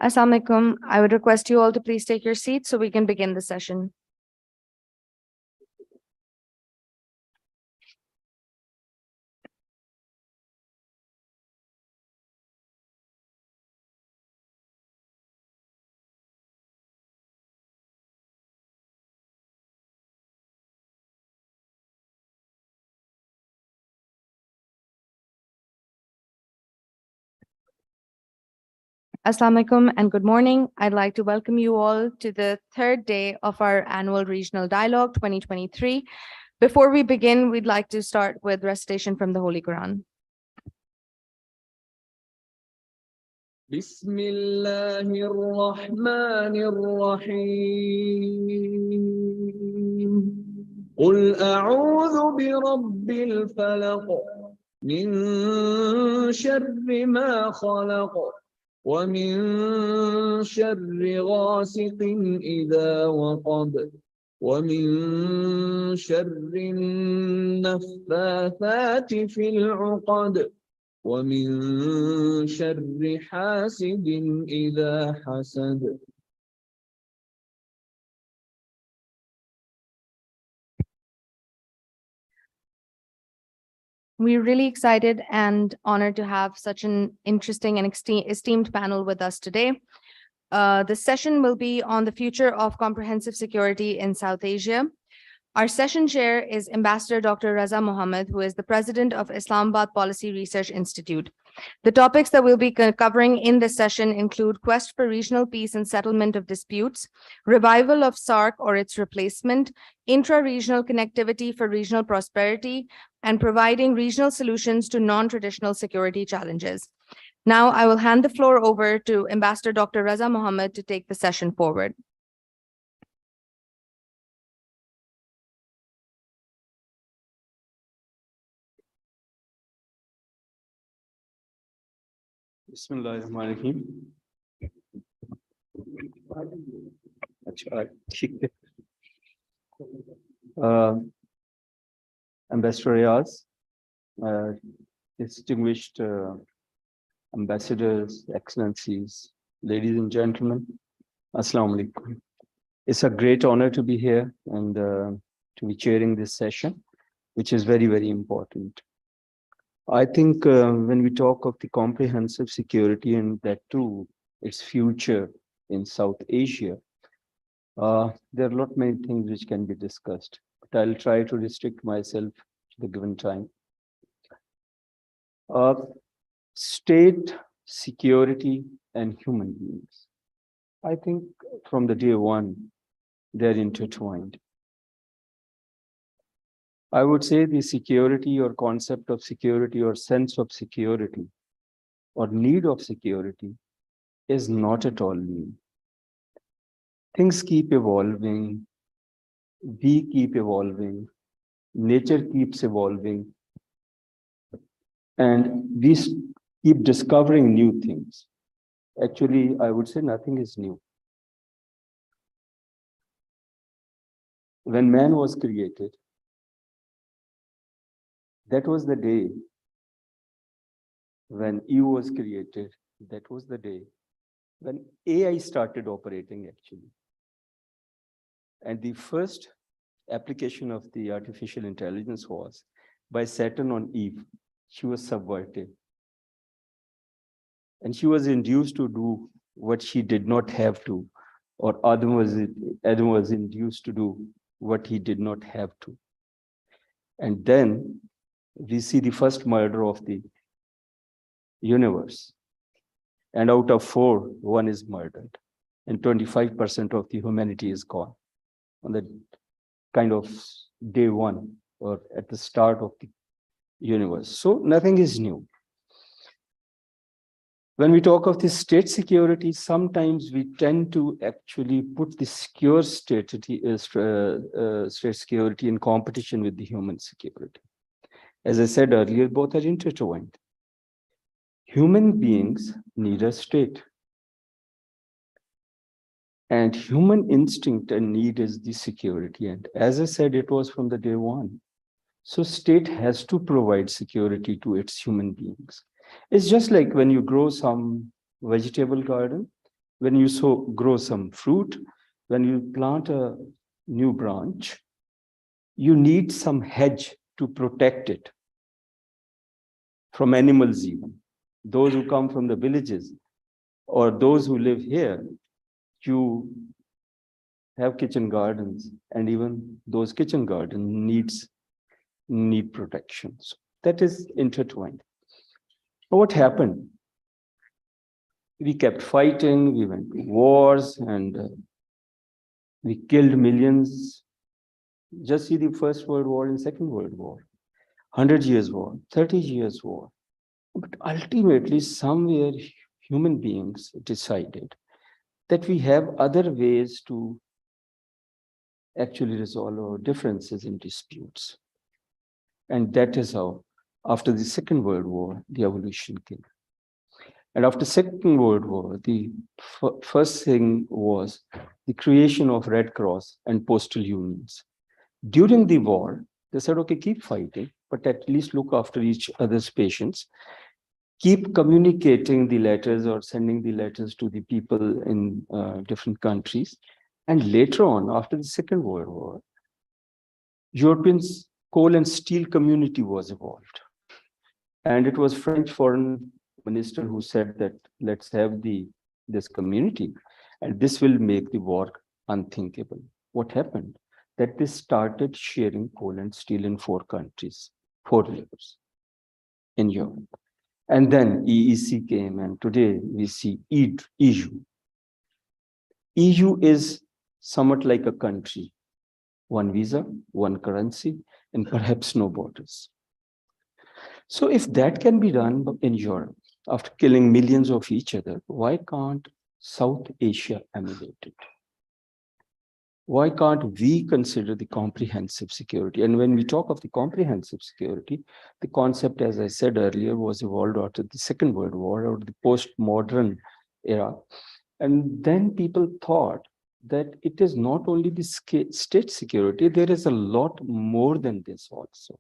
Assalamu alaikum. I would request you all to please take your seats so we can begin the session. Assalamu alaikum and good morning. I'd like to welcome you all to the third day of our annual Regional Dialogue 2023. Before we begin, we'd like to start with recitation from the Holy Quran. Bismillahir Rahmanir Rahim. Qul a'udhu bi Rabbil Falaq min sharri ma khalaq. ومن شر غاسق إذا وقب ومن شر النفاثات في العقد ومن شر حاسد إذا حسد. We're really excited and honored to have such an interesting and esteemed panel with us today. The session will be on the future of comprehensive security in South Asia. Our session chair is Ambassador Dr. Raza Mohammed, who is the president of Islamabad Policy Research Institute. The topics that we'll be covering in this session include quest for regional peace and settlement of disputes, revival of SAARC or its replacement, intra-regional connectivity for regional prosperity, and providing regional solutions to non-traditional security challenges. Now, I will hand the floor over to Ambassador Dr. Raza Mohammed to take the session forward. Bismillahirrahmanirrahim. Ambassador Riaz, distinguished ambassadors, excellencies, ladies and gentlemen, Assalamu alaikum. It's a great honor to be here and to be chairing this session, which is very, very important. I think when we talk of the comprehensive security and that too, its future in South Asia, there are not many things which can be discussed, but I'll try to restrict myself to the given time. State, security, and human beings. I think from the day one, they're intertwined. I would say the security or concept of security or sense of security or need of security is not at all new. Things keep evolving, we keep evolving, nature keeps evolving, and we keep discovering new things. Actually, I would say nothing is new. When man was created, that was the day when Eve was created. That was the day when AI started operating, actually. And the first application of the artificial intelligence was by Saturn on Eve. She was subverted. And she was induced to do what she did not have to, or Adam was induced to do what he did not have to. And then we see the first murder of the universe. And out of 4, 1 is murdered. And 25% of the humanity is gone on the kind of day one or at the start of the universe. So nothing is new. When we talk of the state security, sometimes we tend to actually put the secure state security in competition with the human security. As I said earlier, both are intertwined. Human beings need a state. And human instinct and need is the security. And as I said, it was from the day one. So state has to provide security to its human beings. It's just like when you grow some vegetable garden, When you grow some fruit, when you plant a new branch, you need some hedge to protect it from animals even. Those who come from the villages or those who live here, you have kitchen gardens, and even those kitchen gardens need protection. So that is intertwined. But what happened? We kept fighting, we went to wars, and we killed millions. Just see the First World War and Second World War, 100 years war, 30 years war. But ultimately, somewhere human beings decided that we have other ways to actually resolve our differences and disputes. And that is how, after the Second World War, the evolution came. And after Second World War, the first thing was the creation of Red Cross and postal unions. During the war, they said, okay, keep fighting, but at least look after each other's patients. Keep communicating the letters or sending the letters to the people in different countries. And later on, after the Second World War, Europeans' coal and steel community was evolved. And it was French foreign minister who said that let's have this community, and this will make the war unthinkable. What happened? That they started sharing coal and steel in 4 countries, 4 rivers in Europe. And then EEC came, and today we see EU. EU is somewhat like a country, 1 visa, 1 currency, and perhaps no borders. So if that can be done in Europe, after killing millions of each other, why can't South Asia emulate it? Why can't we consider the comprehensive security? And when we talk of the comprehensive security, the concept, as I said earlier, was evolved after the Second World War or the post-modern era. And then people thought that it is not only the state security, there is a lot more than this also.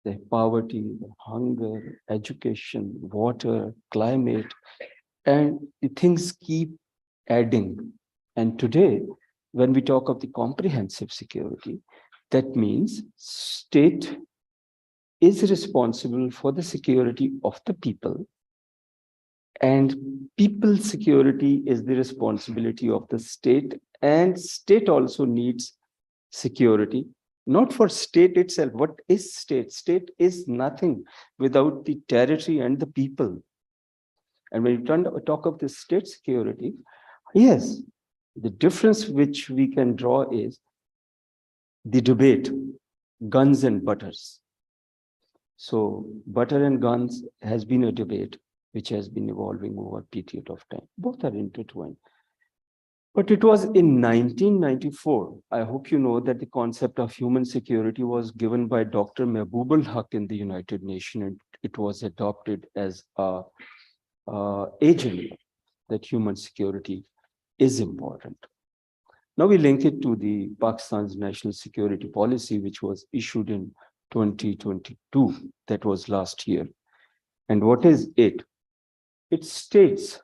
The poverty, the hunger, education, water, climate, and the things keep adding. And today, when we talk of the comprehensive security, that means state is responsible for the security of the people, and people's security is the responsibility of the state, and state also needs security. Not for state itself. What is state? State is nothing without the territory and the people. And when you talk of the state security, yes, the difference which we can draw is the debate, guns and butters. So butter and guns has been a debate which has been evolving over a period of time. Both are intertwined. But it was in 1994, I hope you know that the concept of human security was given by Dr. Mehboob Haq in the United Nations, and it was adopted as a agent that human security is important. Now we link it to the Pakistan's national security policy, which was issued in 2022, that was last year. And what is it? It states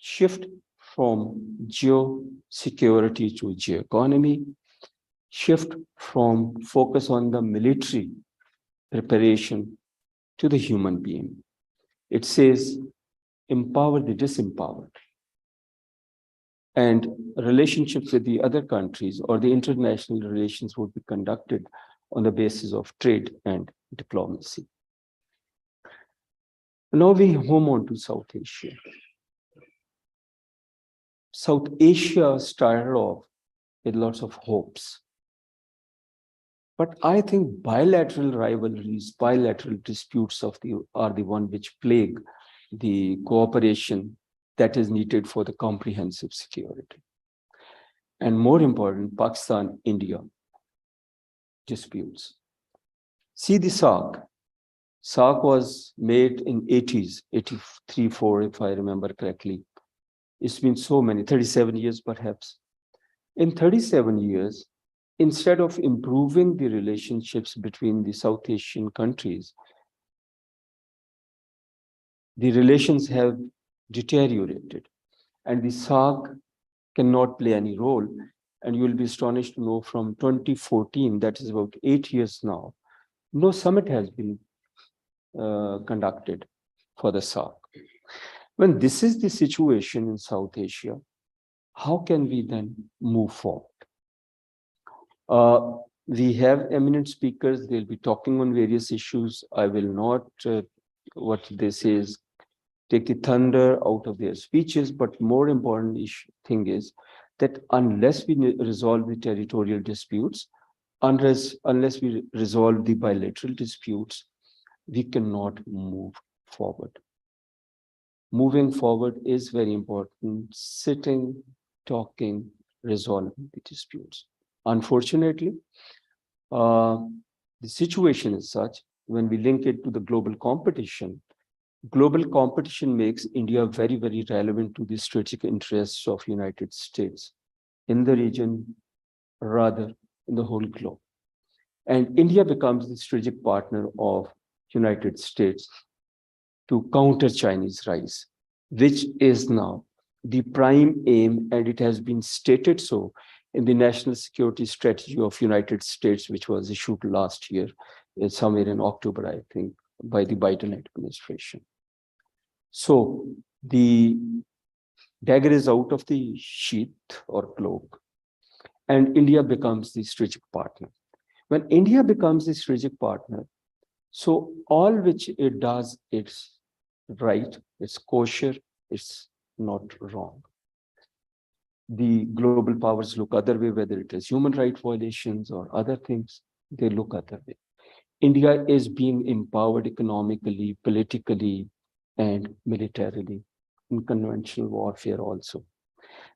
shift from geo-security to geo-economy, shift from focus on the military preparation to the human being. It says empower the disempowered. And relationships with the other countries or the international relations would be conducted on the basis of trade and diplomacy. Now we home on to South Asia. South Asia started off with lots of hopes. But I think bilateral rivalries, bilateral disputes are the one which plague the cooperation that is needed for the comprehensive security. And more important, Pakistan-India disputes. See the SAARC. SAARC was made in 80s, 83, 4, if I remember correctly. It's been so many, 37 years perhaps. In 37 years, instead of improving the relationships between the South Asian countries, the relations have deteriorated, and the SAARC cannot play any role. And you will be astonished to know from 2014, that is about 8 years now, no summit has been conducted for the SAARC. When this is the situation in South Asia, how can we then move forward? We have eminent speakers. They'll be talking on various issues. I will not, what they say is, take the thunder out of their speeches, but more important thing is that unless we resolve the territorial disputes, unless we resolve the bilateral disputes, we cannot move forward. Moving forward is very important. Sitting, talking, resolving the disputes. Unfortunately, the situation is such, when we link it to the global competition makes India very, very relevant to the strategic interests of United States in the region, rather in the whole globe. And India becomes the strategic partner of United States to counter Chinese rise, which is now the prime aim, and it has been stated so in the National Security Strategy of United States, which was issued last year, somewhere in October, I think, by the Biden administration. So the dagger is out of the sheath or cloak, and India becomes the strategic partner. When India becomes the strategic partner, so all which it does, it's right, it's kosher, it's not wrong. The global powers look other way, whether it is human rights violations or other things, they look other way. India is being empowered economically, politically, and militarily in conventional warfare also.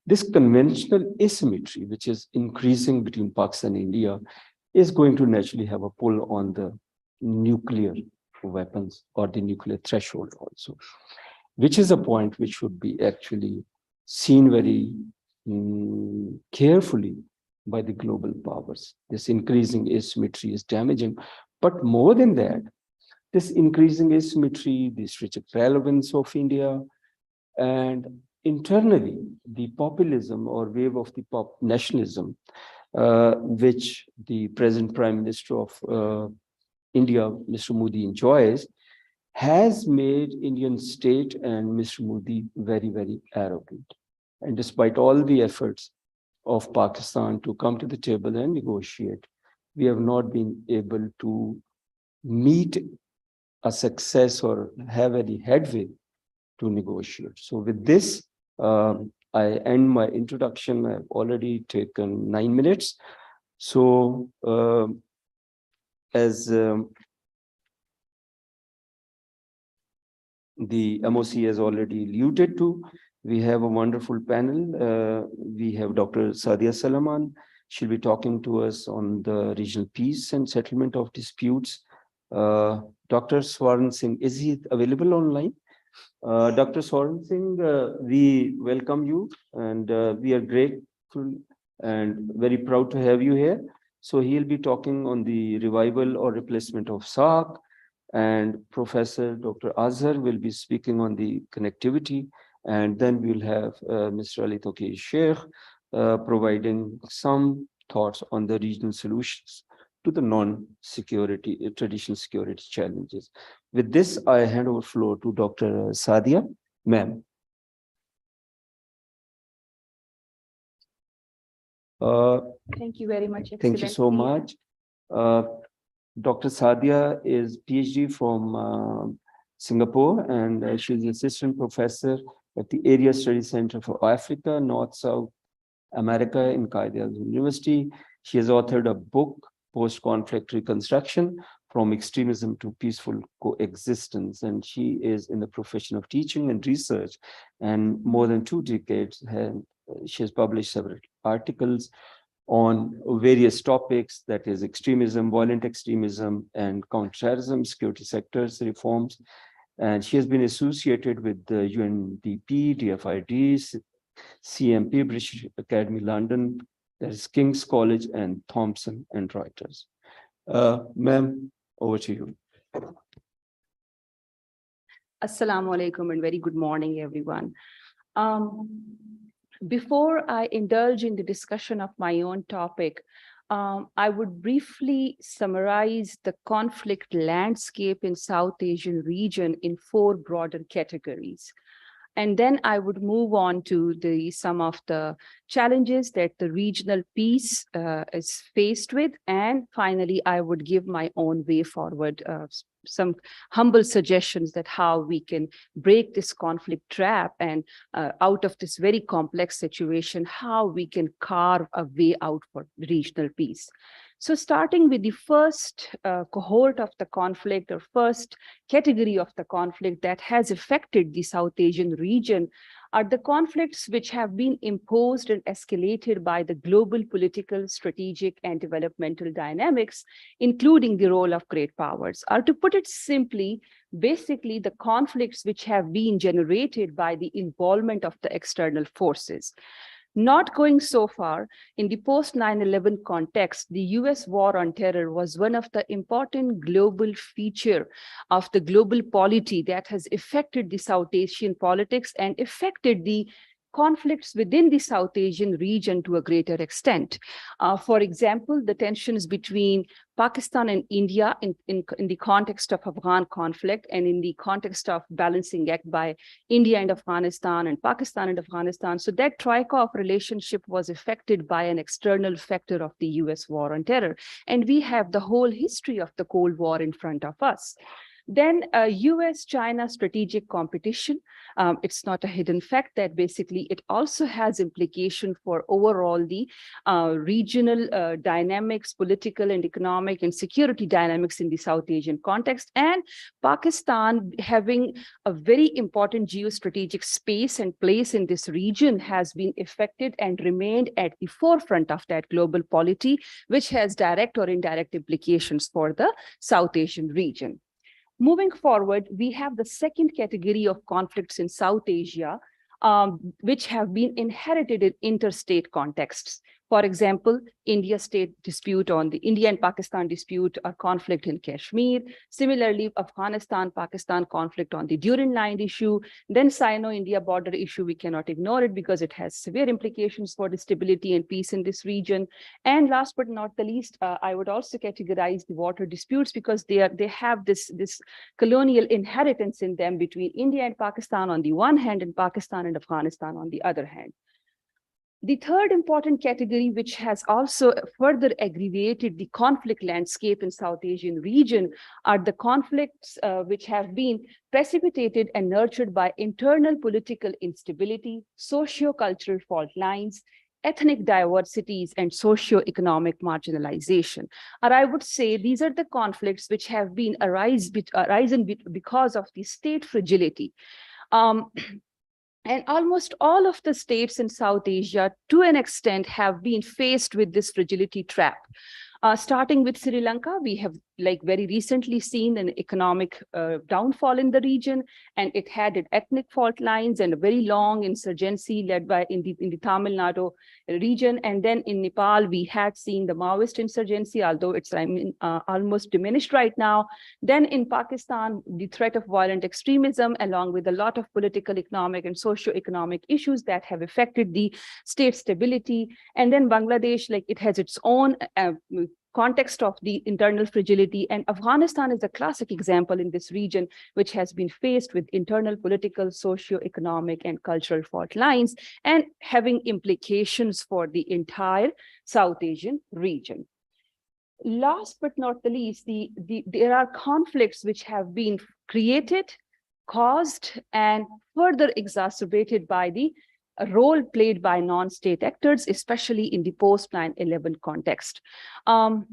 This conventional asymmetry, which is increasing between Pakistan and India, is going to naturally have a pull on the nuclear weapons or the nuclear threshold also, which is a point which should be actually seen very carefully by the global powers. This increasing asymmetry is damaging, but more than that, this increasing asymmetry, the strategic relevance of India, and internally, the populism or wave of the nationalism, which the present Prime Minister of India, Mr. Modi, enjoys, has made Indian state and Mr. Modi very, very arrogant. And despite all the efforts of Pakistan to come to the table and negotiate, we have not been able to meet a success or have any headway to negotiate. So with this, I end my introduction. I've already taken 9 minutes. So as the MOC has already alluded to, we have a wonderful panel. We have Dr. Sadia Salaman. She'll be talking to us on the regional peace and settlement of disputes. Dr. Swaran Singh, is he available online? Dr. Swaran Singh, we welcome you, and we are grateful and very proud to have you here. So he'll be talking on the revival or replacement of SAARC, and Professor Dr. Azhar will be speaking on the connectivity, and then we'll have Mr. Ali Toki Sheikh providing some thoughts on the regional solutions to the non-security, traditional security challenges. With this, I hand over floor to Dr. Sadia, ma'am. Thank you very much. Thank you so much. Dr. Sadia is PhD from Singapore, and she's assistant professor at the Area Study Center for Africa, North-South America in Qaeda University. She has authored a book, Post-Conflict Reconstruction, From Extremism to Peaceful Coexistence, and she is in the profession of teaching and research, and more than 2 decades, she has published several articles on various topics, that is extremism, violent extremism, and counterterrorism, security sectors reforms. And she has been associated with the UNDP, DFID, CMP, British Academy London, that is King's College, and Thomson and Reuters. Ma'am, over to you. Assalamu alaikum and very good morning, everyone. Before I indulge in the discussion of my own topic, I would briefly summarize the conflict landscape in South Asian region in 4 broader categories. And then I would move on to some of the challenges that the regional peace is faced with. And finally, I would give my own way forward, some humble suggestions that how we can break this conflict trap and out of this very complex situation, how we can carve a way out for regional peace. So starting with the first cohort of the conflict or first category of the conflict that has affected the South Asian region are the conflicts which have been imposed and escalated by the global political, strategic, and developmental dynamics, including the role of great powers. Or to put it simply, basically the conflicts which have been generated by the involvement of the external forces. Not going so far, in the post 9/11 context, the US war on terror was one of the important global feature of the global polity that has affected the South Asian politics and affected the conflicts within the South Asian region to a greater extent. For example, the tensions between Pakistan and India in the context of Afghan conflict and in the context of balancing act by India and Afghanistan and Pakistan and Afghanistan. So that trichoff relationship was affected by an external factor of the US war on terror. And we have the whole history of the Cold War in front of us. Then US-China strategic competition. It's not a hidden fact that basically it also has implication for overall the regional dynamics, political and economic and security dynamics in the South Asian context. And Pakistan having a very important geostrategic space and place in this region has been affected and remained at the forefront of that global polity, which has direct or indirect implications for the South Asian region. Moving forward, we have the second category of conflicts in South Asia, which have been inherited in interstate contexts. For example, India and Pakistan dispute or conflict in Kashmir. Similarly, Afghanistan-Pakistan conflict on the Durand Line issue. Then Sino-India border issue, we cannot ignore it because it has severe implications for the stability and peace in this region. And last but not the least, I would also categorize the water disputes because they have this colonial inheritance in them between India and Pakistan on the one hand and Pakistan and Afghanistan on the other hand. The third important category, which has also further aggravated the conflict landscape in South Asian region, are the conflicts which have been precipitated and nurtured by internal political instability, socio-cultural fault lines, ethnic diversities, and socio-economic marginalization. Or I would say these are the conflicts which have been arisen because of the state fragility. And almost all of the states in South Asia, to an extent, have been faced with this fragility trap. Starting with Sri Lanka, we have very recently seen an economic downfall in the region, and it had ethnic fault lines and a very long insurgency led by in the Tamil Nadu region. And then in Nepal, we had seen the Maoist insurgency, although it's almost diminished right now. Then in Pakistan, the threat of violent extremism, along with a lot of political, economic, and socio-economic issues that have affected the state stability. And then Bangladesh, it has its own context of the internal fragility. And Afghanistan is a classic example in this region, which has been faced with internal political, socio-economic, and cultural fault lines, and having implications for the entire South Asian region. Last but not the least, there are conflicts which have been created, caused, and further exacerbated by the role played by non-state actors, especially in the post 9/11 context.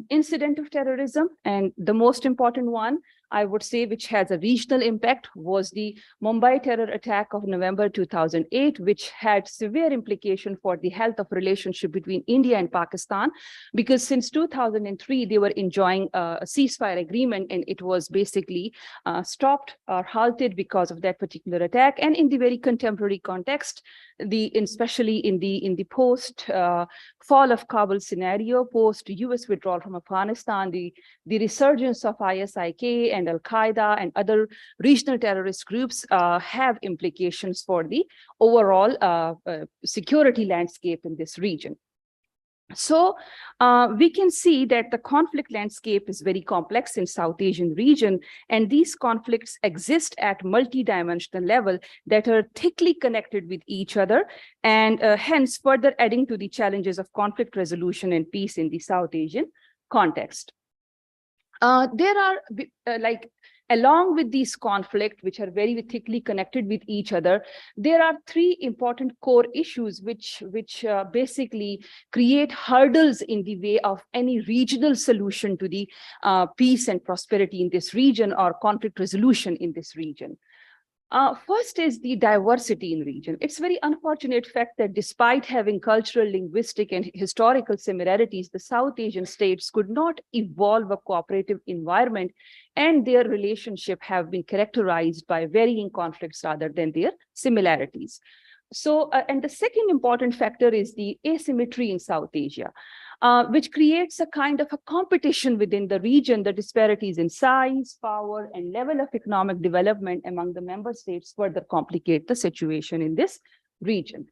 Incident of terrorism, and the most important one, I would say, which has a regional impact, was the Mumbai terror attack of November 2008, which had severe implication for the health of relationship between India and Pakistan, because since 2003, they were enjoying a ceasefire agreement, and it was basically stopped or halted because of that particular attack. And in the very contemporary context, especially in the post fall of Kabul scenario, post US withdrawal from Afghanistan, the resurgence of ISIK and and Al-Qaeda and other regional terrorist groups have implications for the overall security landscape in this region. So we can see that the conflict landscape is very complex in South Asian region, and these conflicts exist at multi-dimensional level that are thickly connected with each other, and hence further adding to the challenges of conflict resolution and peace in the South Asian context. There are along with these conflicts, which are very thickly connected with each other, there are three important core issues which basically create hurdles in the way of any regional solution to the peace and prosperity in this region or conflict resolution in this region. First is the diversity in region. It's very unfortunate fact that despite having cultural, linguistic, and historical similarities, the South Asian states could not evolve a cooperative environment, and their relationship have been characterized by varying conflicts rather than their similarities. So, and the second important factor is the asymmetry in South Asia, which creates a kind of a competition within the region. The disparities in size, power, and level of economic development among the member states further complicate the situation in this region.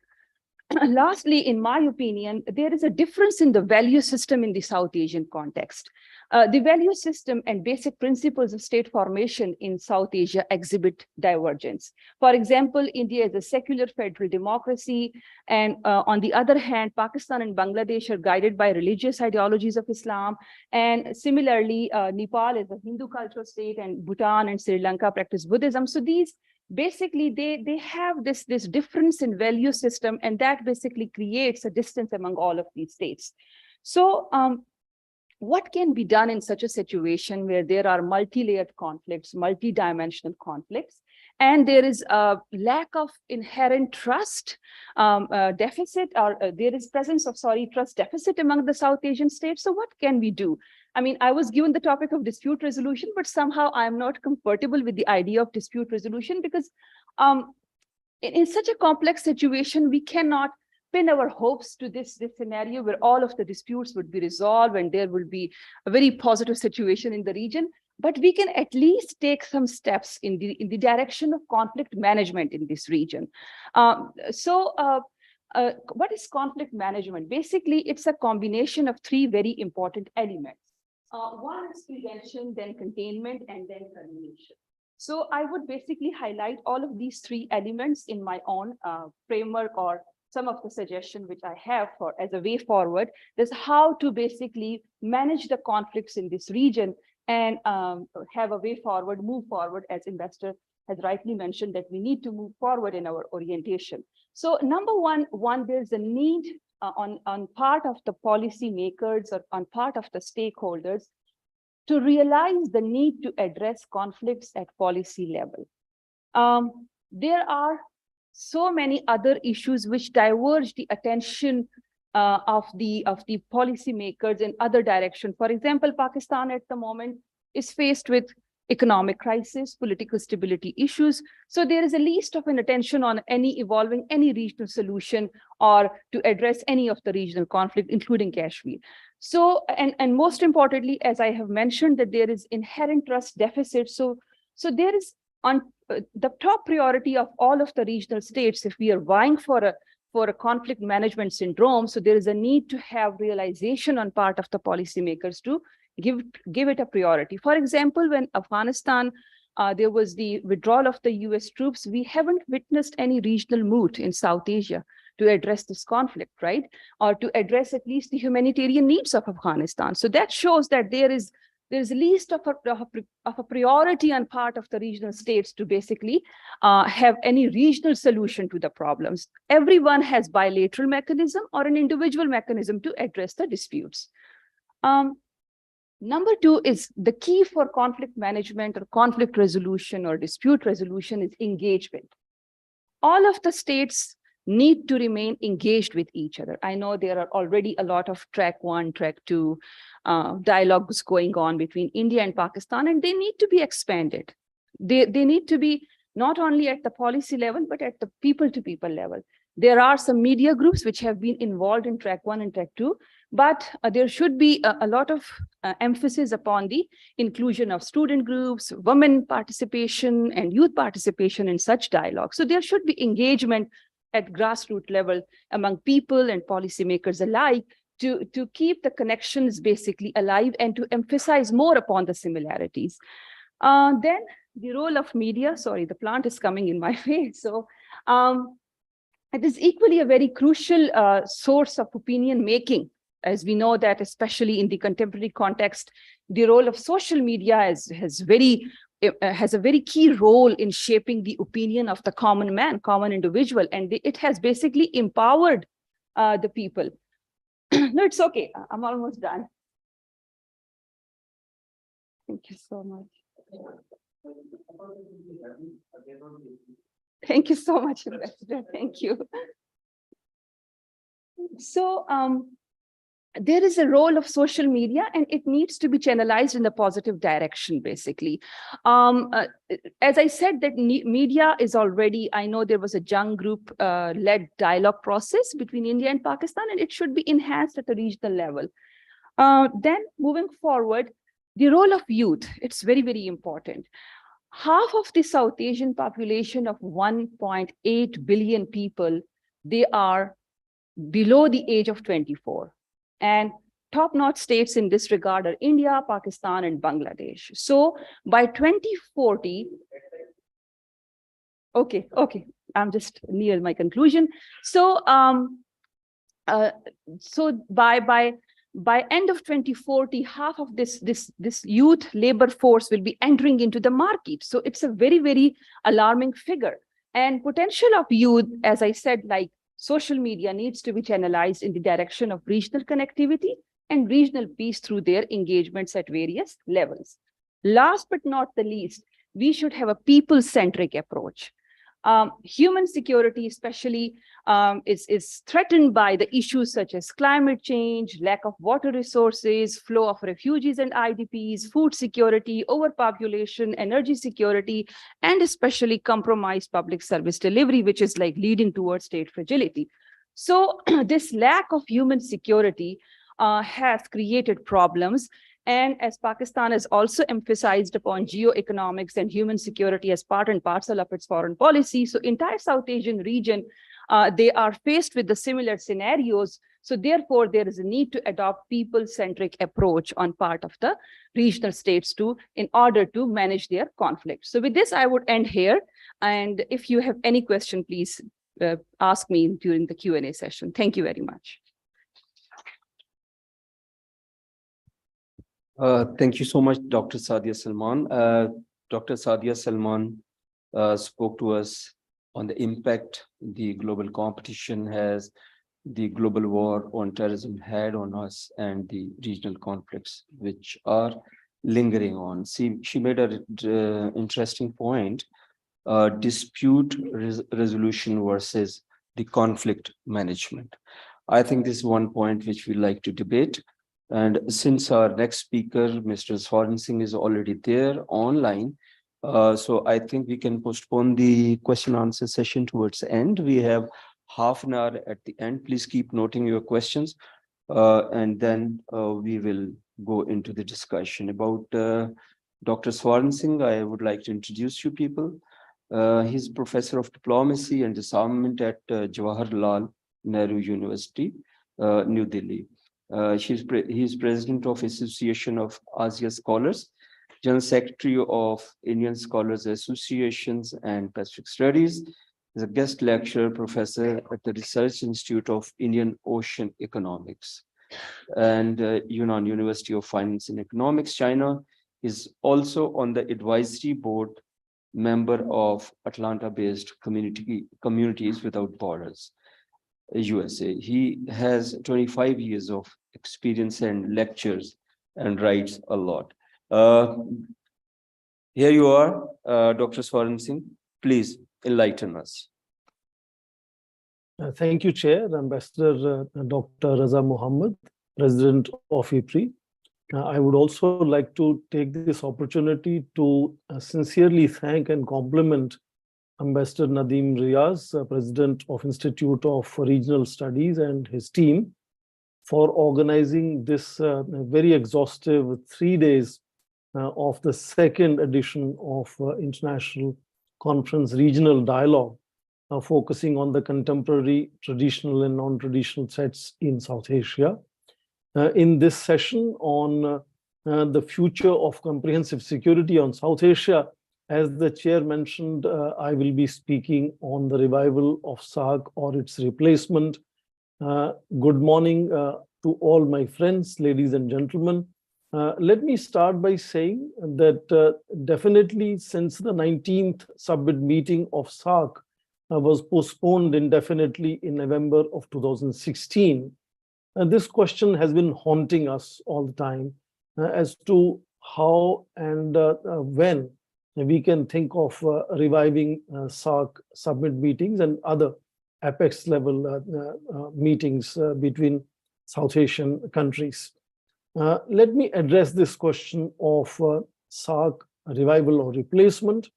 Lastly, in my opinion, there is a difference in the value system in the South Asian context. The value system and basic principles of state formation in South Asia exhibit divergence. For example, India is a secular federal democracy, and on the other hand, Pakistan and Bangladesh are guided by religious ideologies of Islam. And similarly, Nepal is a Hindu cultural state, and Bhutan and Sri Lanka practice Buddhism. So these basically they have this difference in value system, and that basically creates a distance among all of these states. So what can be done in such a situation where there are multi-layered conflicts, multi-dimensional conflicts, and there is a lack of inherent trust deficit, or there is presence of, trust deficit among the South Asian states? So what can we do? I mean, I was given the topic of dispute resolution, but somehow I'm not comfortable with the idea of dispute resolution, because in such a complex situation, we cannot pin our hopes to this scenario where all of the disputes would be resolved and there will be a very positive situation in the region. But we can at least take some steps in the direction of conflict management in this region. What is conflict management? Basically, it's a combination of three very important elements. One is prevention, then containment, and then termination. So I would basically highlight all of these three elements in my own framework, or some of the suggestions which I have for as a way forward. Is how to basically manage the conflicts in this region and have a way forward, move forward, as investor has rightly mentioned that we need to move forward in our orientation. So number one, there's a need on part of the policy makers or on part of the stakeholders to realize the need to address conflicts at policy level. There are so many other issues which diverge the attention of the policy makers in other direction. For example, Pakistan at the moment is faced with economic crisis, political stability issues. So there is a least of an attention on evolving any regional solution or to address any of the regional conflict, including Kashmir. So, and most importantly, as I have mentioned, that there is inherent trust deficit. So there is on the top priority of all of the regional states, if we are vying for a conflict management syndrome, so there is a need to have realization on part of the policymakers to give it a priority. For example, when Afghanistan, there was the withdrawal of the US troops, we haven't witnessed any regional mood in South Asia to address this conflict, right? Or to address at least the humanitarian needs of Afghanistan. So that shows that there is least of a priority on part of the regional states to basically have any regional solution to the problems. Everyone has bilateral mechanism or an individual mechanism to address the disputes. Number two is the key for conflict management or conflict resolution or dispute resolution is engagement. All of the states need to remain engaged with each other. I know there are already a lot of track 1, track 2 dialogues going on between India and Pakistan, and they need to be expanded. They need to be not only at the policy level, but at the people-to-people level. There are some media groups which have been involved in track 1 and track 2, But there should be a lot of emphasis upon the inclusion of student groups, women participation, and youth participation in such dialogue. So there should be engagement at grassroots level among people and policymakers alike to keep the connections basically alive and to emphasize more upon the similarities. Then the role of media, sorry, the plant is coming in my way. So it is equally a very crucial source of opinion making, as we know that especially in the contemporary context, the role of social media has a very key role in shaping the opinion of the common man, common individual, and it has basically empowered the people. No, it's okay. I'm almost done. Thank you so much. Thank you so much, Ambassador. Thank you. So there is a role of social media and it needs to be channelized in a positive direction, basically. As I said, that media is already, I know there was a young group led dialogue process between India and Pakistan, and it should be enhanced at the regional level. Then moving forward, the role of youth, it's very, very important. Half of the South Asian population of 1.8 billion people, they are below the age of 24. And top-notch states in this regard are India, Pakistan, and Bangladesh. So by 2040, okay, I'm just near my conclusion. So by end of 2040, half of this youth labor force will be entering into the market. So it's a very, very alarming figure. And potential of youth, as I said, like social media needs to be channelized in the direction of regional connectivity and regional peace through their engagements at various levels. Last but not the least, we should have a people-centric approach. Human security especially is threatened by the issues such as climate change, lack of water resources, flow of refugees and IDPs, food security, overpopulation, energy security, and especially compromised public service delivery, which is like leading towards state fragility. So this lack of human security has created problems. And as Pakistan has also emphasized upon geoeconomics and human security as part and parcel of its foreign policy, so entire South Asian region, they are faced with the similar scenarios. So therefore, there is a need to adopt people-centric approach on part of the regional states in order to manage their conflict. So with this, I would end here. And if you have any question, please ask me during the Q&A session. Thank you very much. Thank you so much, Dr. Sadia Salman. Dr. Sadia Salman spoke to us on the impact the global competition has, the global war on terrorism had on us, and the regional conflicts which are lingering on. She made an interesting point, dispute resolution versus the conflict management. I think this is one point which we like to debate. And since our next speaker, Mr. Swaran is already there online, so I think we can postpone the question answer session towards the end. We have half an hour at the end. Please keep noting your questions, and then we will go into the discussion. About Dr. Swaran, I would like to introduce you people. He's professor of diplomacy and disarmament at Jawaharlal Nehru University, New Delhi. He's president of Association of Asia Scholars, general secretary of Indian Scholars Associations and Pacific Studies. He's a guest lecturer professor at the Research Institute of Indian Ocean Economics and Yunnan University of Finance and Economics, China. He's also on the advisory board member of Atlanta-based Communities Without Borders, USA. He has 25 years of experience and lectures and writes a lot. Here you are, Dr. Swaran Singh. Please enlighten us. Thank you, Chair. Ambassador Dr. Raza Mohammed, President of IPRI. I would also like to take this opportunity to sincerely thank and compliment Ambassador Nadeem Riaz, President of Institute of Regional Studies, and his team for organizing this very exhaustive 3 days of the second edition of International Conference Regional Dialogue, focusing on the contemporary, traditional, and non-traditional threats in South Asia. In this session on the future of comprehensive security on South Asia, as the chair mentioned, I will be speaking on the revival of SAARC or its replacement. Good morning to all my friends, ladies and gentlemen. Let me start by saying that definitely since the 19th summit meeting of SAARC was postponed indefinitely in November of 2016, this question has been haunting us all the time as to how and when we can think of reviving SAARC summit meetings and other apex level meetings between South Asian countries. Let me address this question of SAARC revival or replacement.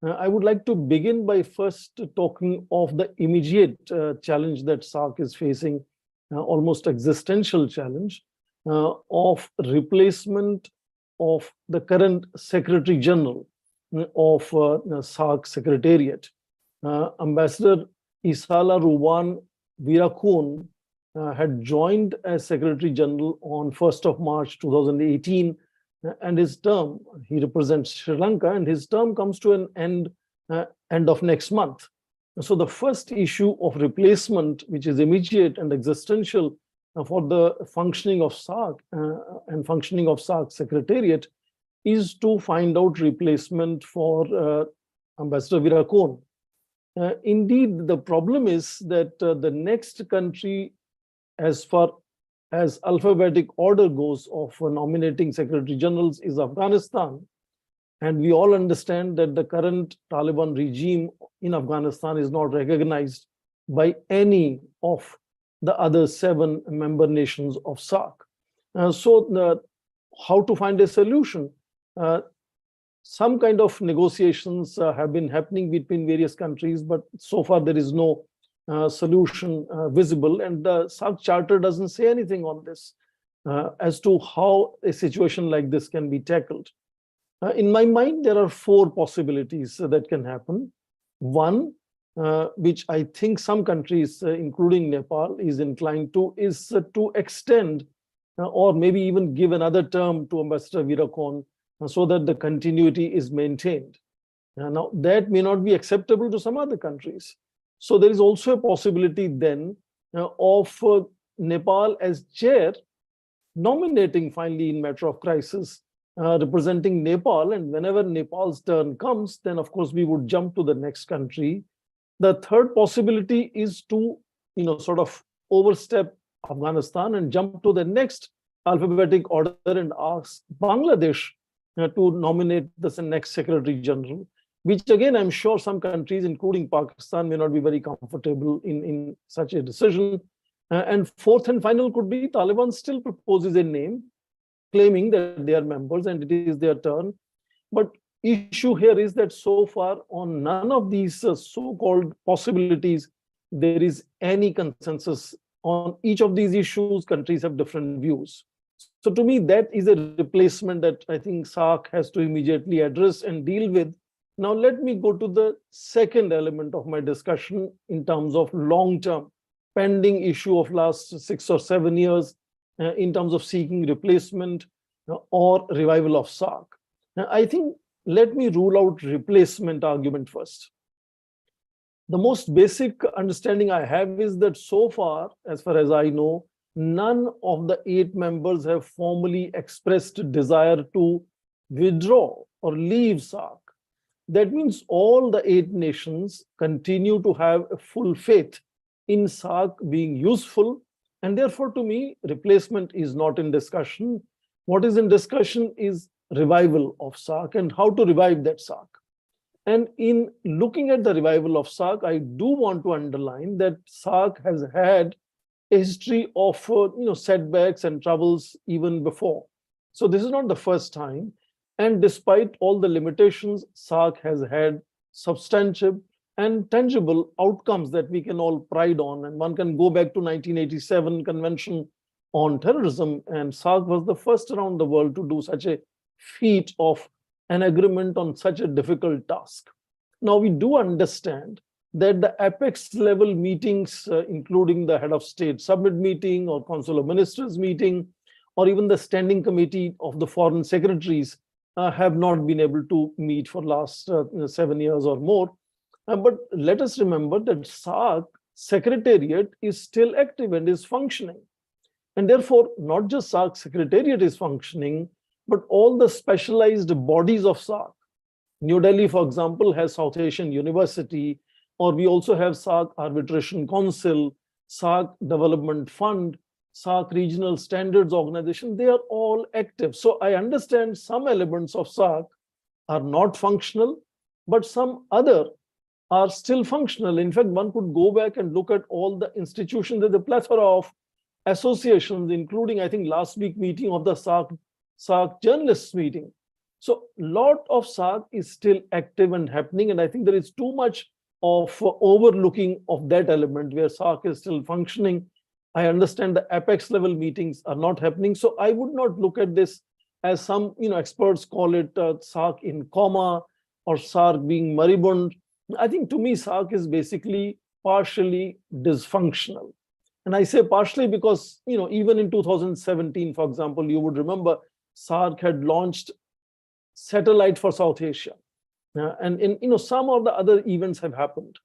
I would like to begin by first talking of the immediate challenge that SAARC is facing, almost existential challenge of replacement of the current Secretary General of SAARC Secretariat. Ambassador Isala Ruwan Virakun had joined as Secretary General on 1st of March 2018, and his term, he represents Sri Lanka, and his term comes to an end of next month. So the first issue of replacement, which is immediate and existential for the functioning of SAARC and functioning of SAARC Secretariat, is to find out replacement for Ambassador Virakun. Indeed, the problem is that the next country, as far as alphabetic order goes of nominating Secretary Generals, is Afghanistan. And we all understand that the current Taliban regime in Afghanistan is not recognized by any of the other 7 member nations of SAARC. So how to find a solution? Some kind of negotiations have been happening between various countries, but so far there is no solution visible, and the SAARC Charter doesn't say anything on this as to how a situation like this can be tackled. In my mind, there are 4 possibilities that can happen. One, which I think some countries, including Nepal, is inclined to, is to extend or maybe even give another term to Ambassador Virakun so that the continuity is maintained. Now, that may not be acceptable to some other countries. So there is also a possibility then of Nepal as chair nominating finally in matter of crisis, representing Nepal, and whenever Nepal's turn comes, then of course we would jump to the next country. The third possibility is to, sort of overstep Afghanistan and jump to the next alphabetic order and ask Bangladesh to nominate the next Secretary General, which again, I'm sure some countries, including Pakistan, may not be very comfortable in such a decision. And fourth and final could be Taliban still proposes a name, claiming that they are members and it is their turn. But issue here is that so far on none of these so-called possibilities, there is any consensus. On each of these issues, countries have different views. So to me, that is a replacement that I think SAARC has to immediately address and deal with. Now, let me go to the second element of my discussion in terms of long-term pending issue of last 6 or 7 years in terms of seeking replacement or revival of SAARC. Now, I think let me rule out replacement argument first. The most basic understanding I have is that so far as I know, none of the 8 members have formally expressed desire to withdraw or leave SAARC. That means all the 8 nations continue to have a full faith in SAARC being useful, and therefore to me, replacement is not in discussion. What is in discussion is revival of SAARC and how to revive that SAARC. And in looking at the revival of SAARC, I do want to underline that SAARC has had a history of setbacks and troubles even before. So this is not the first time. And despite all the limitations, SAARC has had substantive and tangible outcomes that we can all pride on. And one can go back to 1987 convention on terrorism, and SAARC was the first around the world to do such a feat of an agreement on such a difficult task. Now, we do understand that the apex level meetings, including the head of state summit meeting or council of ministers meeting, or even the standing committee of the foreign secretaries, have not been able to meet for last 7 years or more. But let us remember that SAARC secretariat is still active and is functioning. And therefore, not just SAARC secretariat is functioning, but all the specialized bodies of SAARC. New Delhi, for example, has South Asian University, or we also have SAARC Arbitration Council, SAARC Development Fund, SAARC Regional Standards Organization. They are all active. So I understand some elements of SAARC are not functional, but some other are still functional. In fact, one could go back and look at all the institutions. There's a plethora of associations, including, I think, last week meeting of the SAARC journalists meeting. So a lot of SAARC is still active and happening. And I think there is too much of overlooking of that element where SAARC is still functioning. I understand the apex level meetings are not happening. So I would not look at this as some experts call it SAARC in coma or SAARC being moribund. I think to me, SAARC is basically partially dysfunctional. And I say partially because, even in 2017, for example, you would remember SAARC had launched satellite for South Asia. And some of the other events have happened.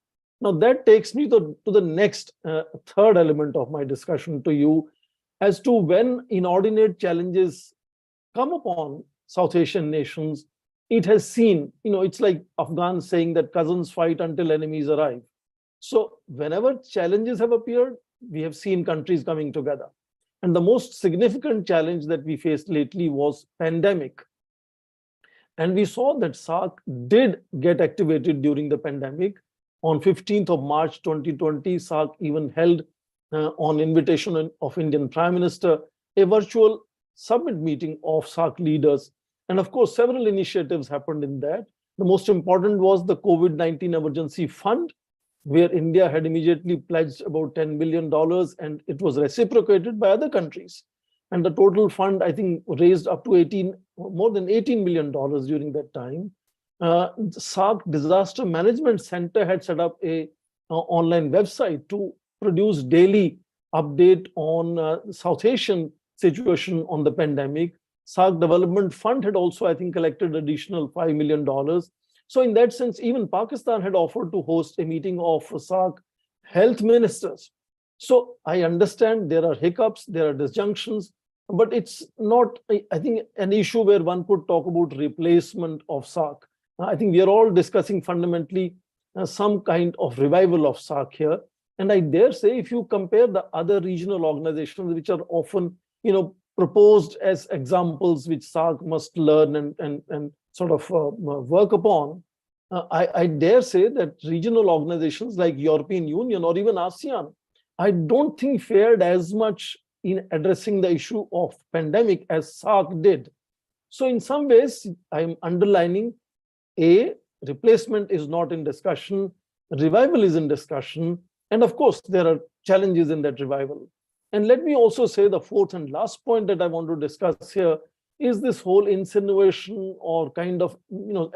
Now that takes me to the next third element of my discussion to you as to when inordinate challenges come upon South Asian nations. It has seen, it's like Afghans saying that cousins fight until enemies arrive. So whenever challenges have appeared, we have seen countries coming together. And the most significant challenge that we faced lately was pandemic. And we saw that SAARC did get activated during the pandemic. On 15th of March 2020, SAARC even held, on invitation of Indian Prime Minister, a virtual summit meeting of SAARC leaders. And of course, several initiatives happened in that. The most important was the COVID-19 emergency fund, where India had immediately pledged about $10 billion, and it was reciprocated by other countries. And the total fund, I think, raised up to more than $18 million during that time. SAARC Disaster Management Center had set up a online website to produce daily update on South Asian situation on the pandemic. SAARC Development Fund had also, I think, collected additional $5 million. So in that sense, even Pakistan had offered to host a meeting of SAARC health ministers. So I understand there are hiccups, there are disjunctions, but it's not, I think, an issue where one could talk about replacement of SAARC. I think we are all discussing fundamentally some kind of revival of SAARC here. And I dare say, if you compare the other regional organizations, which are often, proposed as examples which SAARC must learn and sort of work upon, I dare say that regional organizations like European Union or even ASEAN, I don't think fared as much in addressing the issue of pandemic as SAARC did. So in some ways, I'm underlining, A, replacement is not in discussion, revival is in discussion, and of course, there are challenges in that revival. And let me also say the fourth and last point that I want to discuss here is this whole insinuation or kind of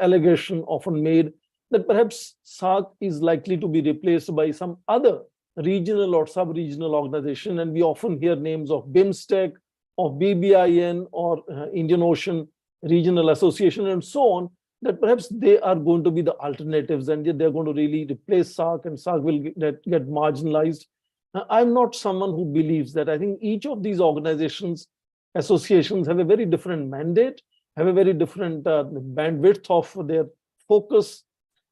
allegation often made that perhaps SAARC is likely to be replaced by some other regional or sub-regional organization. And we often hear names of BIMSTEC, of BBIN, or Indian Ocean Regional Association, and so on, that perhaps they are going to be the alternatives and they're going to really replace SAARC and SAARC will get marginalized. I'm not someone who believes that. I think each of these organizations, associations have a very different mandate, have a very different bandwidth of their focus.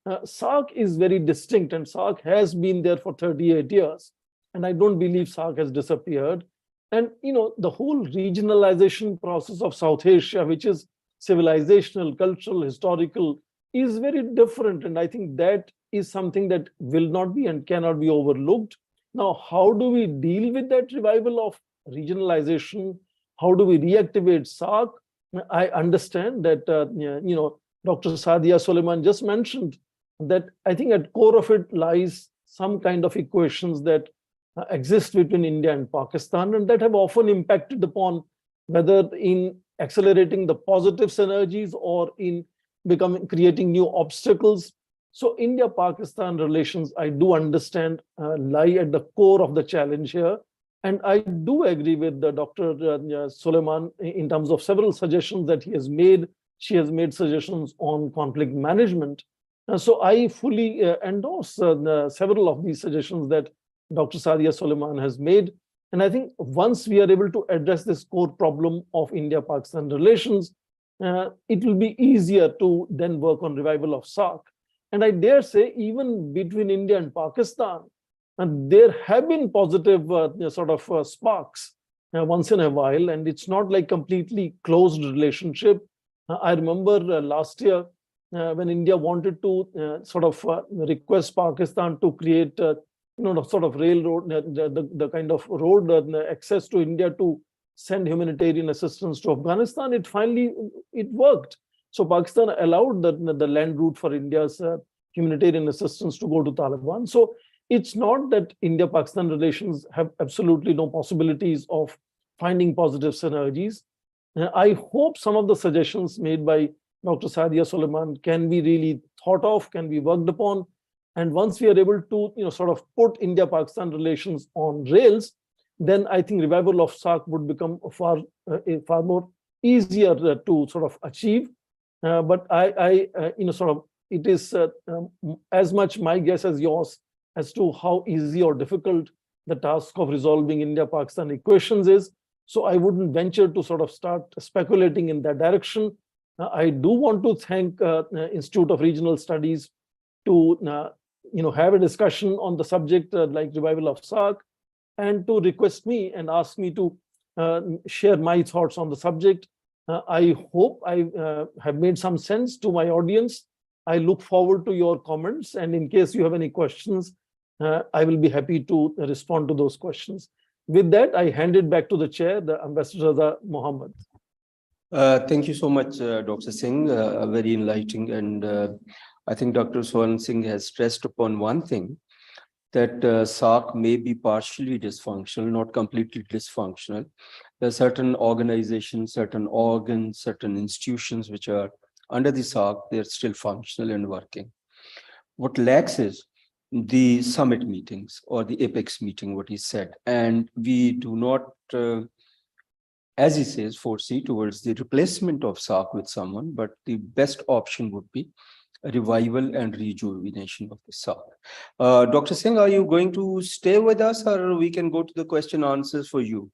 SAARC is very distinct, and SAARC has been there for 38 years. And I don't believe SAARC has disappeared. And the whole regionalization process of South Asia, which is civilizational, cultural, historical, is very different. And I think that is something that will not be and cannot be overlooked. Now, how do we deal with that revival of regionalization? How do we reactivate SAARC? I understand that, Dr. Sadia Suleiman just mentioned that I think at core of it lies some kind of equations that exist between India and Pakistan, and that have often impacted upon whether in accelerating the positive synergies or in creating new obstacles. So India-Pakistan relations, I do understand, lie at the core of the challenge here. And I do agree with Dr. Suleiman in terms of several suggestions that he has made. She has made suggestions on conflict management. So I fully endorse several of these suggestions that Dr. Sadia Suleiman has made. And I think once we are able to address this core problem of India-Pakistan relations, it will be easier to then work on revival of SAARC. And I dare say, even between India and Pakistan, and there have been positive sparks once in a while, and it's not like completely closed relationship. I remember last year when India wanted to request Pakistan to create railroad, the kind of road access to India to send humanitarian assistance to Afghanistan. It worked. So Pakistan allowed the land route for India's humanitarian assistance to go to Taliban. So it's not that India-Pakistan relations have absolutely no possibilities of finding positive synergies. I hope some of the suggestions made by Dr. Sadia Suleiman can be really thought of, can be worked upon. And once we are able to put India-Pakistan relations on rails, then I think revival of SAARC would become far more easier to achieve. But it is as much my guess as yours as to how easy or difficult the task of resolving India-Pakistan equations is. So I wouldn't venture to start speculating in that direction. I do want to thank Institute of Regional Studies to have a discussion on the subject like revival of SAARC, and to request me and ask me to share my thoughts on the subject. I hope I have made some sense to my audience. I look forward to your comments, and in case you have any questions, I will be happy to respond to those questions. With that, I hand it back to the chair, the Ambassador Raza Mohammed. Thank you so much, Dr. Singh. Very enlightening. And I think Dr. Swan Singh has stressed upon one thing, that SAARC may be partially dysfunctional, not completely dysfunctional. There are certain organizations, certain organs, certain institutions which are under the SAARC, they're still functional and working. What lacks is the summit meetings or the apex meeting, what he said. And we do not, as he says, foresee towards the replacement of SAARC with someone, but the best option would be a revival and rejuvenation of the SAARC. Dr. Singh, are you going to stay with us, or we can go to the question answers for you?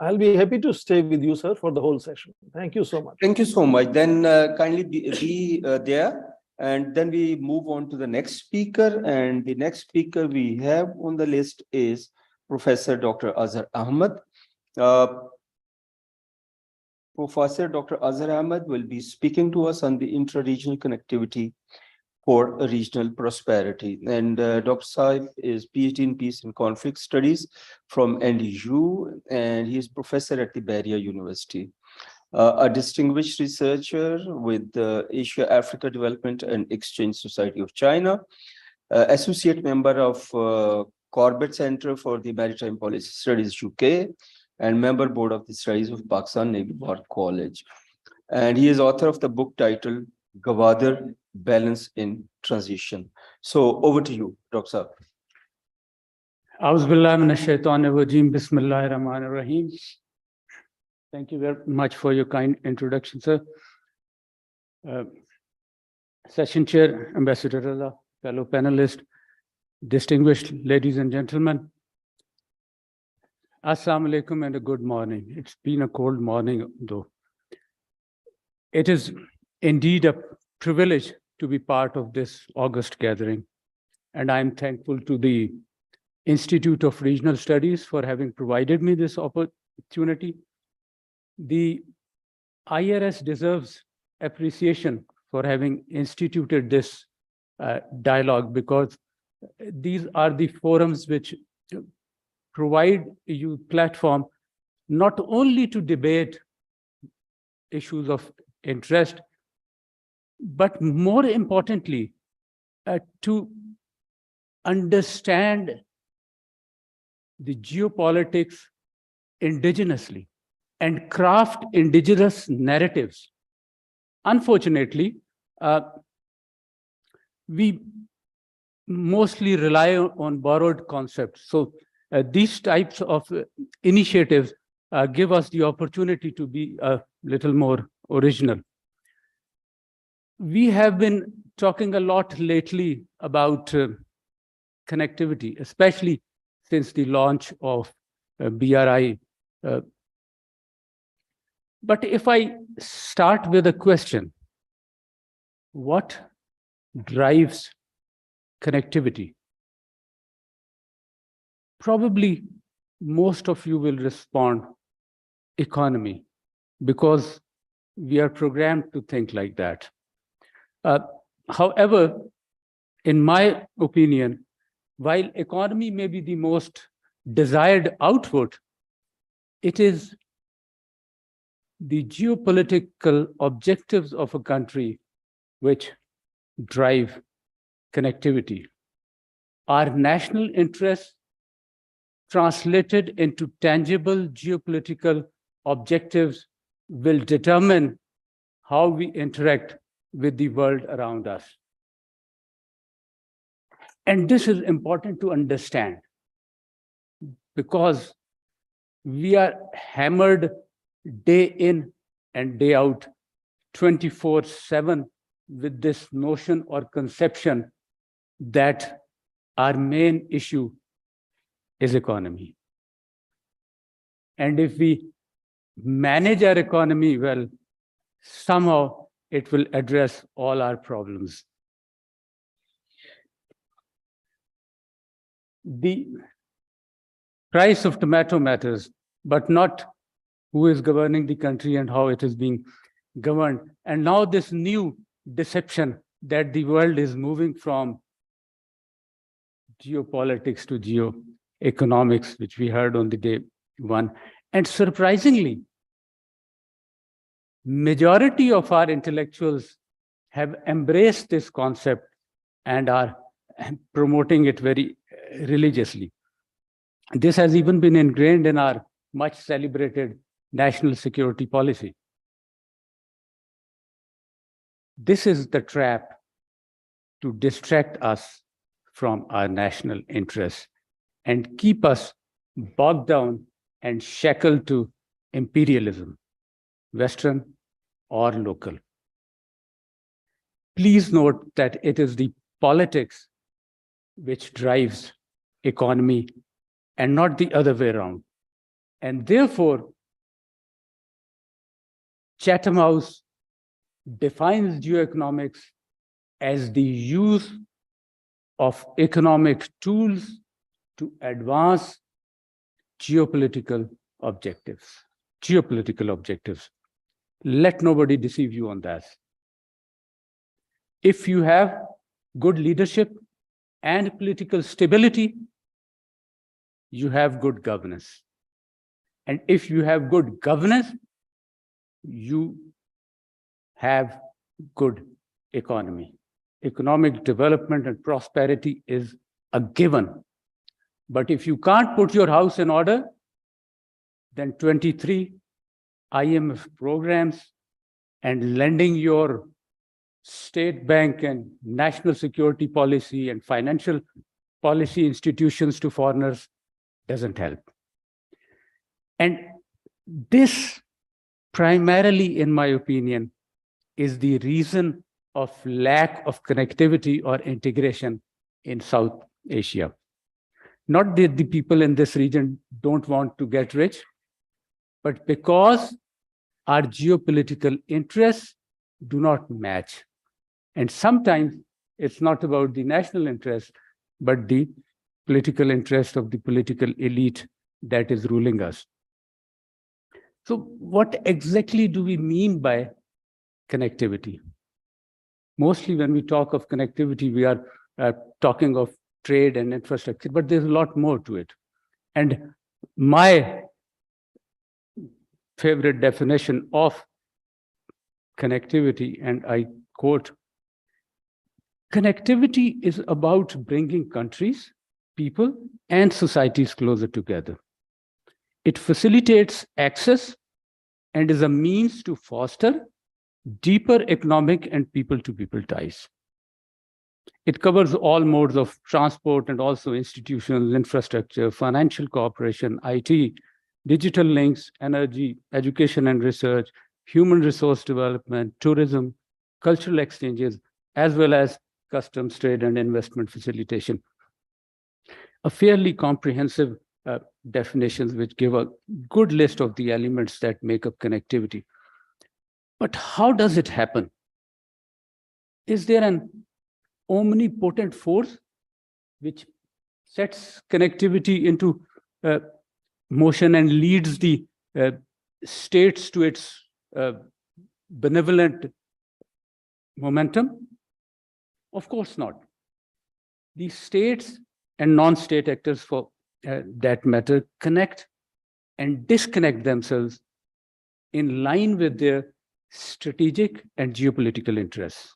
I'll be happy to stay with you, sir, for the whole session. Thank you so much. Thank you so much. Then kindly be there, and then we move on to the next speaker. And the next speaker we have on the list is Professor Dr. Azhar Ahmed. Professor Dr. Azhar Ahmed will be speaking to us on the intra-regional connectivity for regional prosperity. And Dr. Saib is PhD in Peace and Conflict Studies from NDU, and he is professor at the Beria University. A distinguished researcher with the Asia-Africa Development and Exchange Society of China, associate member of Corbett Center for the Maritime Policy Studies, UK, and member board of the studies of Pakistan Naval War College. And he is author of the book titled Gwadar, Balance in Transition. So over to you, Dr. Saab. Bismillahirrahmanirrahim. Thank you very much for your kind introduction, sir. Session chair, Ambassador Raza, fellow panelists, distinguished ladies and gentlemen. Assalamu alaikum and a good morning. It's been a cold morning, though. It is indeed a privilege to be part of this August gathering, and I'm thankful to the Institute of Regional Studies for having provided me this opportunity. The IRS deserves appreciation for having instituted this dialogue, because these are the forums which provide you platform not only to debate issues of interest, but more importantly, to understand the geopolitics indigenously and craft indigenous narratives. Unfortunately, we mostly rely on borrowed concepts. So these types of initiatives give us the opportunity to be a little more original. We have been talking a lot lately about connectivity, especially since the launch of BRI. But if I start with a question, what drives connectivity? Probably most of you will respond economy, because we are programmed to think like that. However, in my opinion, while economy may be the most desired output, it is the geopolitical objectives of a country which drive connectivity. Our national interests translated into tangible geopolitical objectives will determine how we interact with the world around us. And this is important to understand, because we are hammered day in and day out, 24/7, with this notion or conception that our main issue is economy. And if we manage our economy well, somehow it will address all our problems. The price of tomato matters, but not who is governing the country and how it is being governed. And now this new deception that the world is moving from geopolitics to geoeconomics, which we heard on the day one. And surprisingly, majority of our intellectuals have embraced this concept and are promoting it very religiously. This has even been ingrained in our much celebrated national security policy. This is the trap to distract us from our national interests and keep us bogged down and shackled to imperialism, Western or local. Please note that it is the politics which drives economy and not the other way around. And therefore, Chatham House defines geoeconomics as the use of economic tools to advance geopolitical objectives. Geopolitical objectives. Let nobody deceive you on that. If you have good leadership and political stability, you have good governance. And if you have good governance, you have good economy. Economic development and prosperity is a given. But if you can't put your house in order, then 23 IMF programs and lending your state bank and national security policy and financial policy institutions to foreigners doesn't help. And this, primarily, in my opinion, is the reason of lack of connectivity or integration in South Asia. Not that the people in this region don't want to get rich, but because our geopolitical interests do not match. And sometimes it's not about the national interest, but the political interest of the political elite that is ruling us. So what exactly do we mean by connectivity? Mostly when we talk of connectivity, we are talking of trade and infrastructure, but there's a lot more to it. And my favorite definition of connectivity, and I quote, "Connectivity is about bringing countries, people, and societies closer together. It facilitates access and is a means to foster deeper economic and people-to-people ties. It covers all modes of transport and also institutional infrastructure, financial cooperation, IT, digital links, energy, education and research, human resource development, tourism, cultural exchanges, as well as customs, trade, and investment facilitation. A fairly comprehensive definitions which give a good list of the elements that make up connectivity. But how does it happen? Is there an omnipotent force which sets connectivity into motion and leads the states to its benevolent momentum? Of course not. The states and non-state actors, for that matter, connect and disconnect themselves in line with their strategic and geopolitical interests.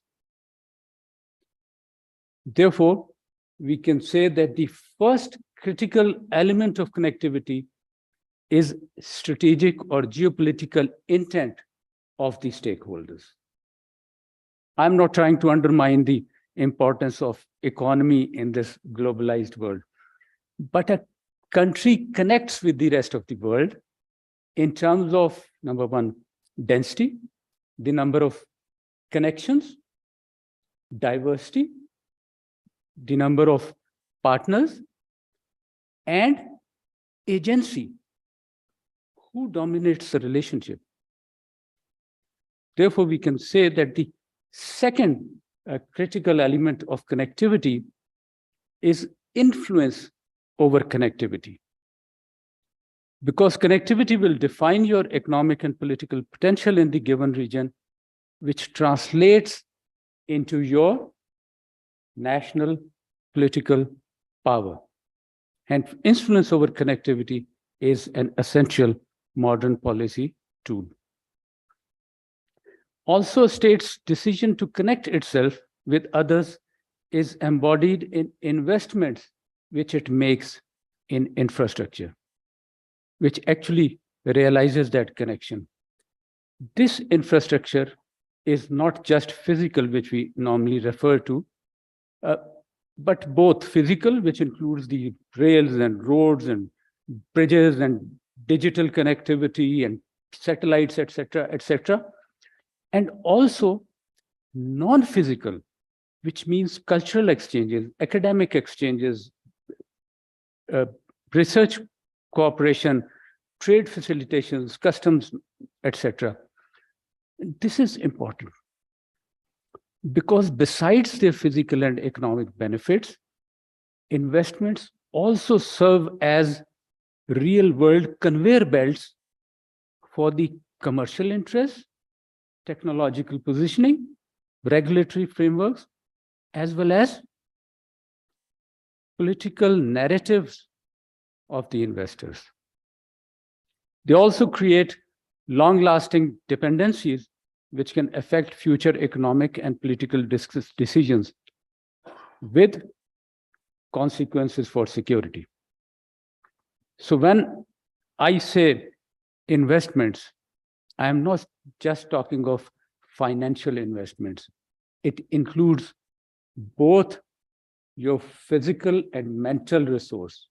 Therefore, we can say that the first critical element of connectivity is strategic or geopolitical intent of the stakeholders. I'm not trying to undermine the importance of economy in this globalized world, but a country connects with the rest of the world in terms of, number one, density, the number of connections, diversity, the number of partners, and agency. Who dominates the relationship? Therefore, we can say that the second critical element of connectivity is influence over connectivity. Because connectivity will define your economic and political potential in the given region, which translates into your national political power. And influence over connectivity is an essential modern policy tool. Also, a state's decision to connect itself with others is embodied in investments which it makes in infrastructure, which actually realizes that connection. This infrastructure is not just physical, which we normally refer to, but both physical, which includes the rails and roads and bridges and digital connectivity and satellites, etc., and also non-physical, which means cultural exchanges, academic exchanges, research cooperation, trade facilitations, customs, etc. This is important because besides their physical and economic benefits, investments also serve as real-world conveyor belts for the commercial interests, technological positioning, regulatory frameworks, as well as political narratives of the investors. They also create long-lasting dependencies which can affect future economic and political decisions with consequences for security. So when I say investments, I am not just talking of financial investments. It includes both your physical and mental resource.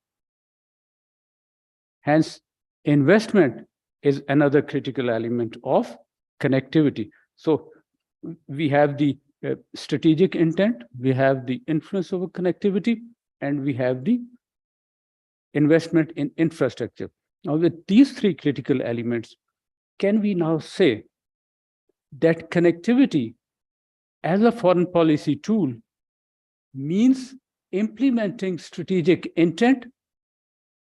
Hence, investment is another critical element of connectivity. So we have the strategic intent, we have the influence over connectivity, and we have the investment in infrastructure. Now, with these three critical elements, can we now say that connectivity as a foreign policy tool means implementing strategic intent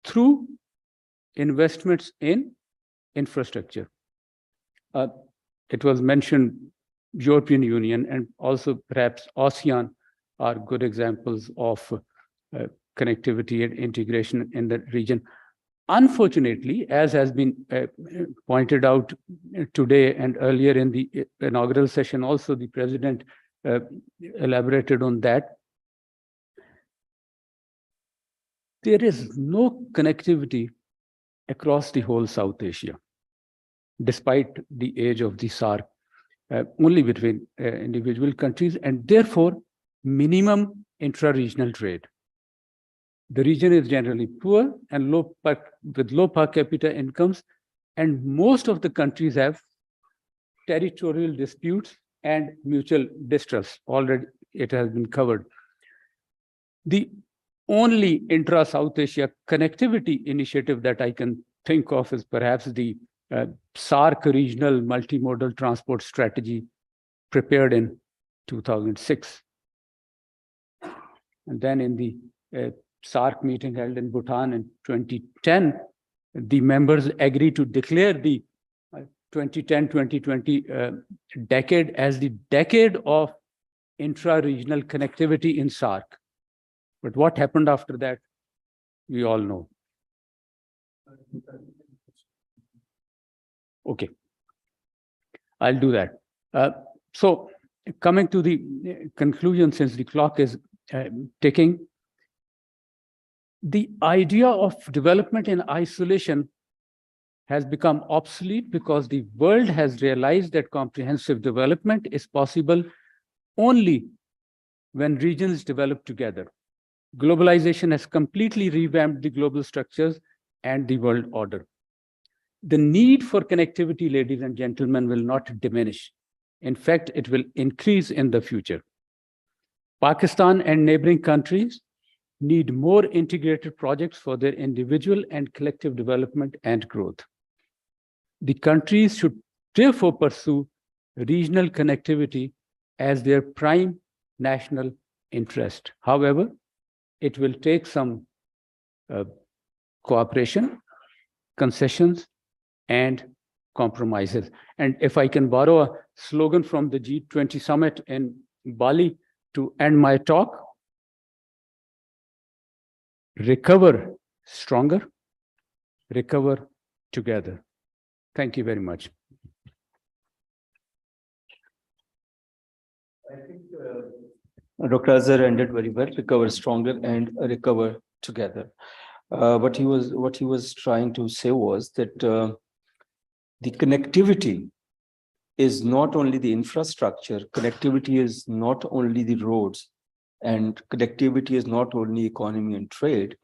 through investments in infrastructure? It was mentioned European Union and also perhaps ASEAN are good examples of connectivity and integration in the region. Unfortunately, as has been pointed out today and earlier in the inaugural session, also the president elaborated on that. there is no connectivity across the whole South Asia, despite the age of the SAARC, only between individual countries, and therefore minimum intra-regional trade. The region is generally poor and with low per capita incomes, and most of the countries have territorial disputes and mutual distrust. Already it has been covered. The only intra-South Asia connectivity initiative that I can think of is perhaps the SAARC regional multimodal transport strategy prepared in 2006. And then in the SAARC meeting held in Bhutan in 2010, the members agreed to declare the 2010-2020 decade as the decade of intra-regional connectivity in SAARC. But what happened after that, we all know. Okay, I'll do that. So coming to the conclusion, since the clock is ticking, the idea of development in isolation has become obsolete because the world has realized that comprehensive development is possible only when regions develop together. Globalization has completely revamped the global structures and the world order. The need for connectivity, ladies and gentlemen, will not diminish. In fact, it will increase in the future. Pakistan and neighboring countries need more integrated projects for their individual and collective development and growth. The countries should therefore pursue regional connectivity as their prime national interest. However, it will take some cooperation, concessions, and compromises. And if I can borrow a slogan from the G20 summit in Bali to end my talk: recover stronger, recover together. Thank you very much. I think Dr. Azhar ended very well: recover stronger and recover together. What he was trying to say was that the connectivity is not only the infrastructure, connectivity is not only the roads, and connectivity is not only economy and trade.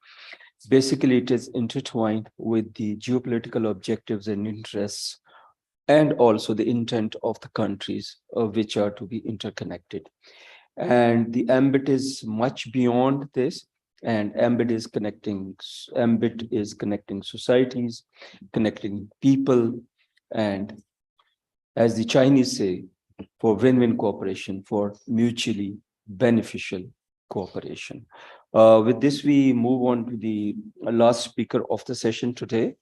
Basically, it is intertwined with the geopolitical objectives and interests, and also the intent of the countries which are to be interconnected. And the ambit is much beyond this, and ambit is connecting societies, connecting people, and as the Chinese say, for win-win cooperation, for mutually beneficial cooperation. With this, we move on to the last speaker of the session today.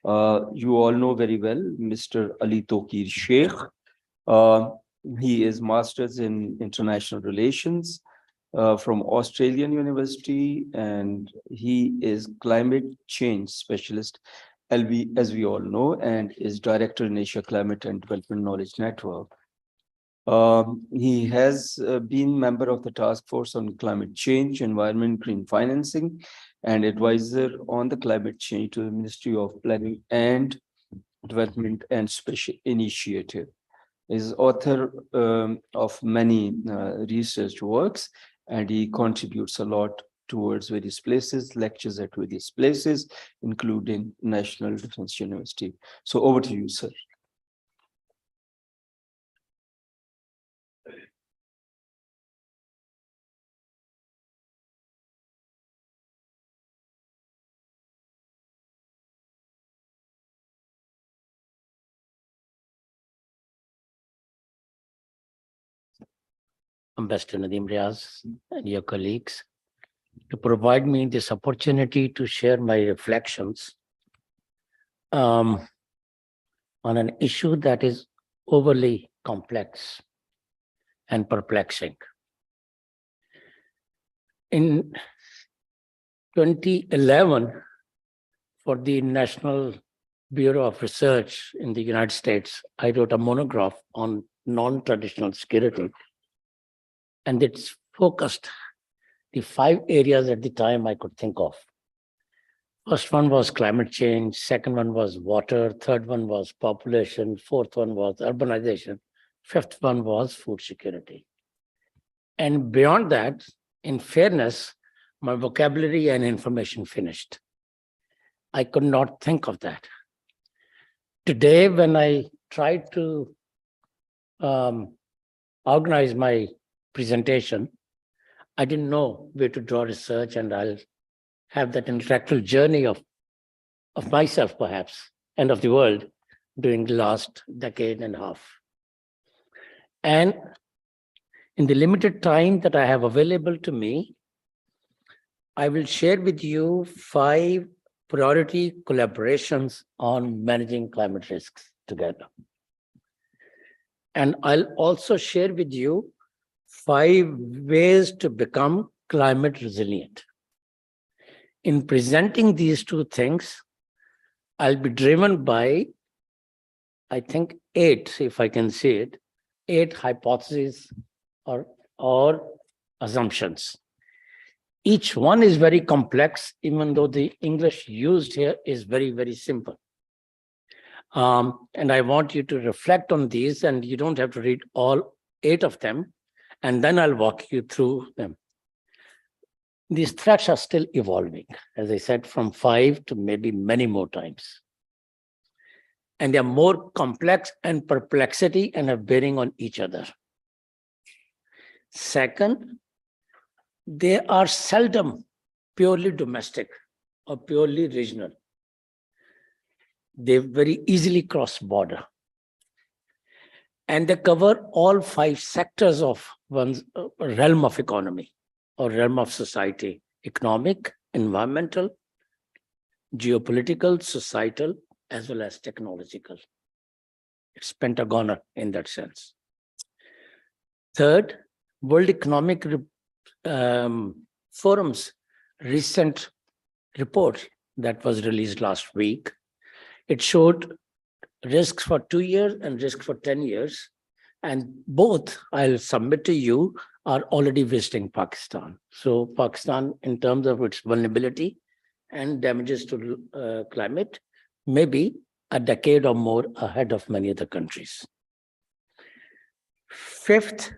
You all know very well Mr. Ali Tokir Sheikh. He is Masters in International Relations from Australian University, and he is climate change specialist, as we all know, and is Director in Asia Climate and Development Knowledge Network. He has been member of the Task Force on Climate Change, Environment, Green Financing, and advisor on the climate change to the Ministry of Planning and Development and Special Initiative. He is author of many research works, and he contributes a lot towards various places, lectures at various places, including National Defense University. So over to you, sir. Ambassador Nadeem Riaz and your colleagues, to provide me this opportunity to share my reflections on an issue that is overly complex and perplexing. In 2011, for the National Bureau of Research in the United States, I wrote a monograph on non-traditional security. And it's focused the 5 areas at the time I could think of. First one was climate change, second one was water, third one was population, fourth one was urbanization, fifth one was food security. And beyond that, in fairness, my vocabulary and information finished. I could not think of that. Today, when I tried to organize my presentation, I didn't know where to draw research, and I'll have that intellectual journey of myself, perhaps, and of the world during the last decade and a half. And in the limited time that I have available to me, I will share with you 5 priority collaborations on managing climate risks together. And I'll also share with you 5 ways to become climate resilient. In presenting these 2 things, I'll be driven by, I think, 8, if I can say it, 8 hypotheses or assumptions. Each one is very complex, even though the English used here is very, very simple. And I want you to reflect on these, and you don't have to read all 8 of them, and then I'll walk you through them. These threats are still evolving, as I said, from 5 to maybe many more times. And they're more complex and perplexity and have bearing on each other. Second, they are seldom purely domestic or purely regional. They very easily cross border. And they cover all 5 sectors of one's realm of economy or realm of society: economic, environmental, geopolitical, societal, as well as technological. It's pentagonal in that sense. Third, World Economic Forum's recent report that was released last week, it showed risks for 2 years and risks for 10 years. And both, I'll submit to you, are already visiting Pakistan. So Pakistan, in terms of its vulnerability and damages to climate, may be a decade or more ahead of many other countries. Fifth,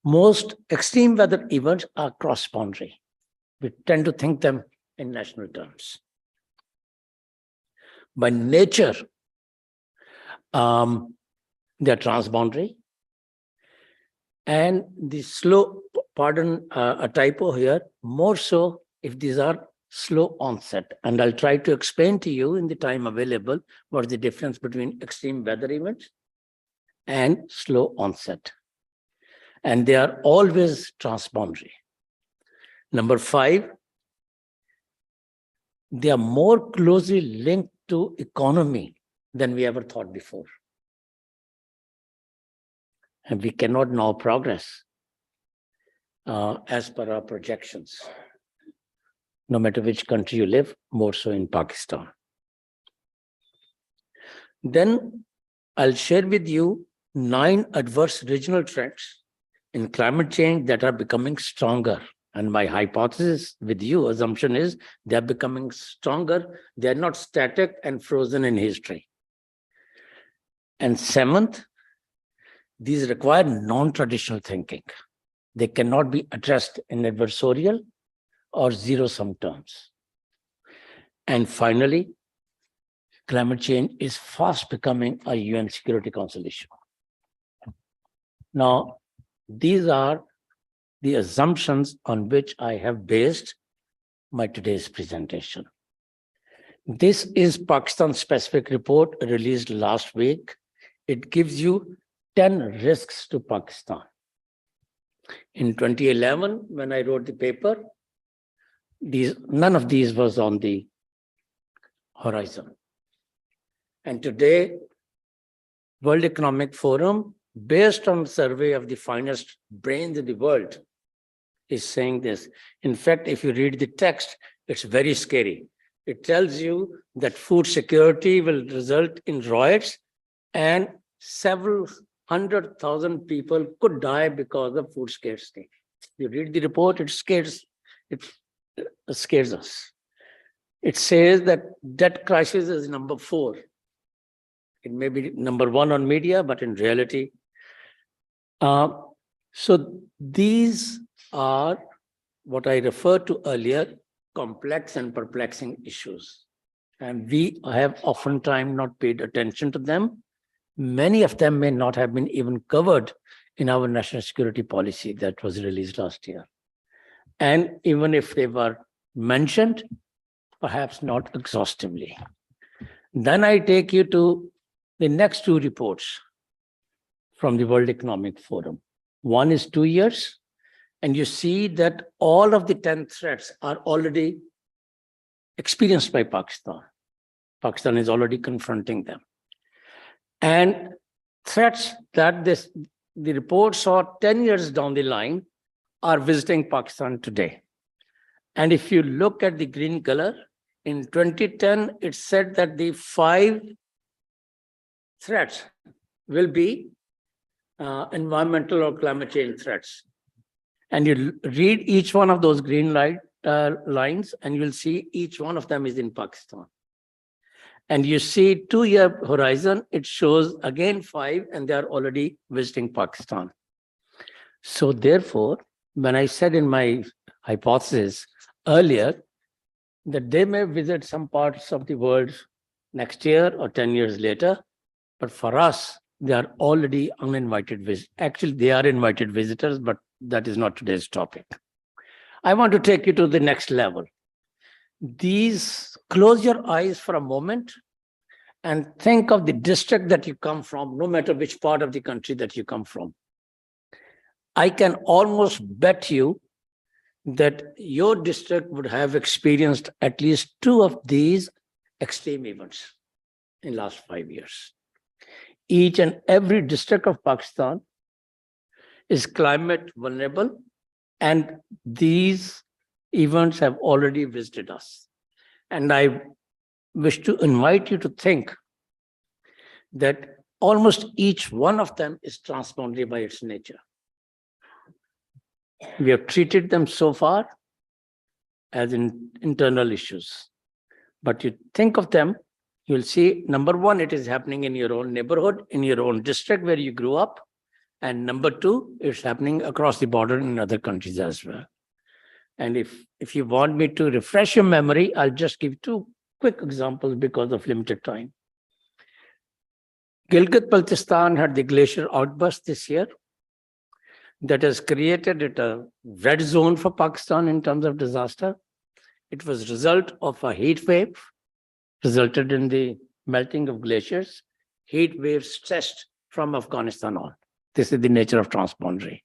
most extreme weather events are cross-boundary. We tend to think them in national terms. By nature, they are transboundary. And the slow, pardon a typo here, more so if these are slow onset. And I'll try to explain to you in the time available what is the difference between extreme weather events and slow onset. And they are always transboundary. Number 5, they are more closely linked to economy than we ever thought before. And we cannot now progress as per our projections, no matter which country you live, more so in Pakistan. Then I'll share with you 9 adverse regional threats in climate change that are becoming stronger. And my hypothesis with you, assumption is they're becoming stronger. They're not static and frozen in history. And 7th, these require non-traditional thinking. They cannot be addressed in adversarial or zero-sum terms. And finally, climate change is fast becoming a UN Security Council issue. Now, these are the assumptions on which I have based my today's presentation. This is Pakistan-specific report released last week. It gives you 10 risks to Pakistan. In 2011, when I wrote the paper, none of these was on the horizon. And today, World Economic Forum, based on a survey of the finest brains in the world, is saying this. In fact, if you read the text, it's very scary. It tells you that food security will result in riots and several 100,000 people could die because of food scarcity. You read the report, it scares us. it says that debt crisis is number 4. It may be number 1 on media, but in reality. So these are what I referred to earlier, complex and perplexing issues. And we have oftentimes not paid attention to them. Many of them may not have been even covered in our national security policy that was released last year. And even if they were mentioned, perhaps not exhaustively. Then I take you to the next 2 reports from the World Economic Forum. One is 2 years, and you see that all of the 10 threats are already experienced by Pakistan. Pakistan is already confronting them. And threats that the report saw 10 years down the line are visiting Pakistan today. And if you look at the green color, in 2010, it said that the 5 threats will be environmental or climate change threats. And you read each one of those green lines, and you'll see each one of them is in Pakistan. And you see 2-year horizon, it shows again 5, and they are already visiting Pakistan. So therefore, when I said in my hypothesis earlier that they may visit some parts of the world next year or 10 years later, but for us, they are already uninvited visitors. Actually, they are invited visitors, but that is not today's topic. I want to take you to the next level. Close your eyes for a moment and think of the district that you come from, no matter which part of the country that you come from. I can almost bet you that your district would have experienced at least 2 of these extreme events in the last 5 years. Each and every district of Pakistan is climate vulnerable, and these events have already visited us. And I wish to invite you to think that almost each one of them is transboundary by its nature. We have treated them so far as internal issues. But you think of them, you'll see, number 1, it is happening in your own neighborhood, in your own district where you grew up. And number 2, it's happening across the border in other countries as well. And if you want me to refresh your memory, I'll just give 2 quick examples because of limited time. Gilgit-Baltistan had the glacier outburst this year. That has created a red zone for Pakistan in terms of disaster. It was a result of a heat wave, resulted in the melting of glaciers. Heat waves stressed from Afghanistan on. This is the nature of transboundary.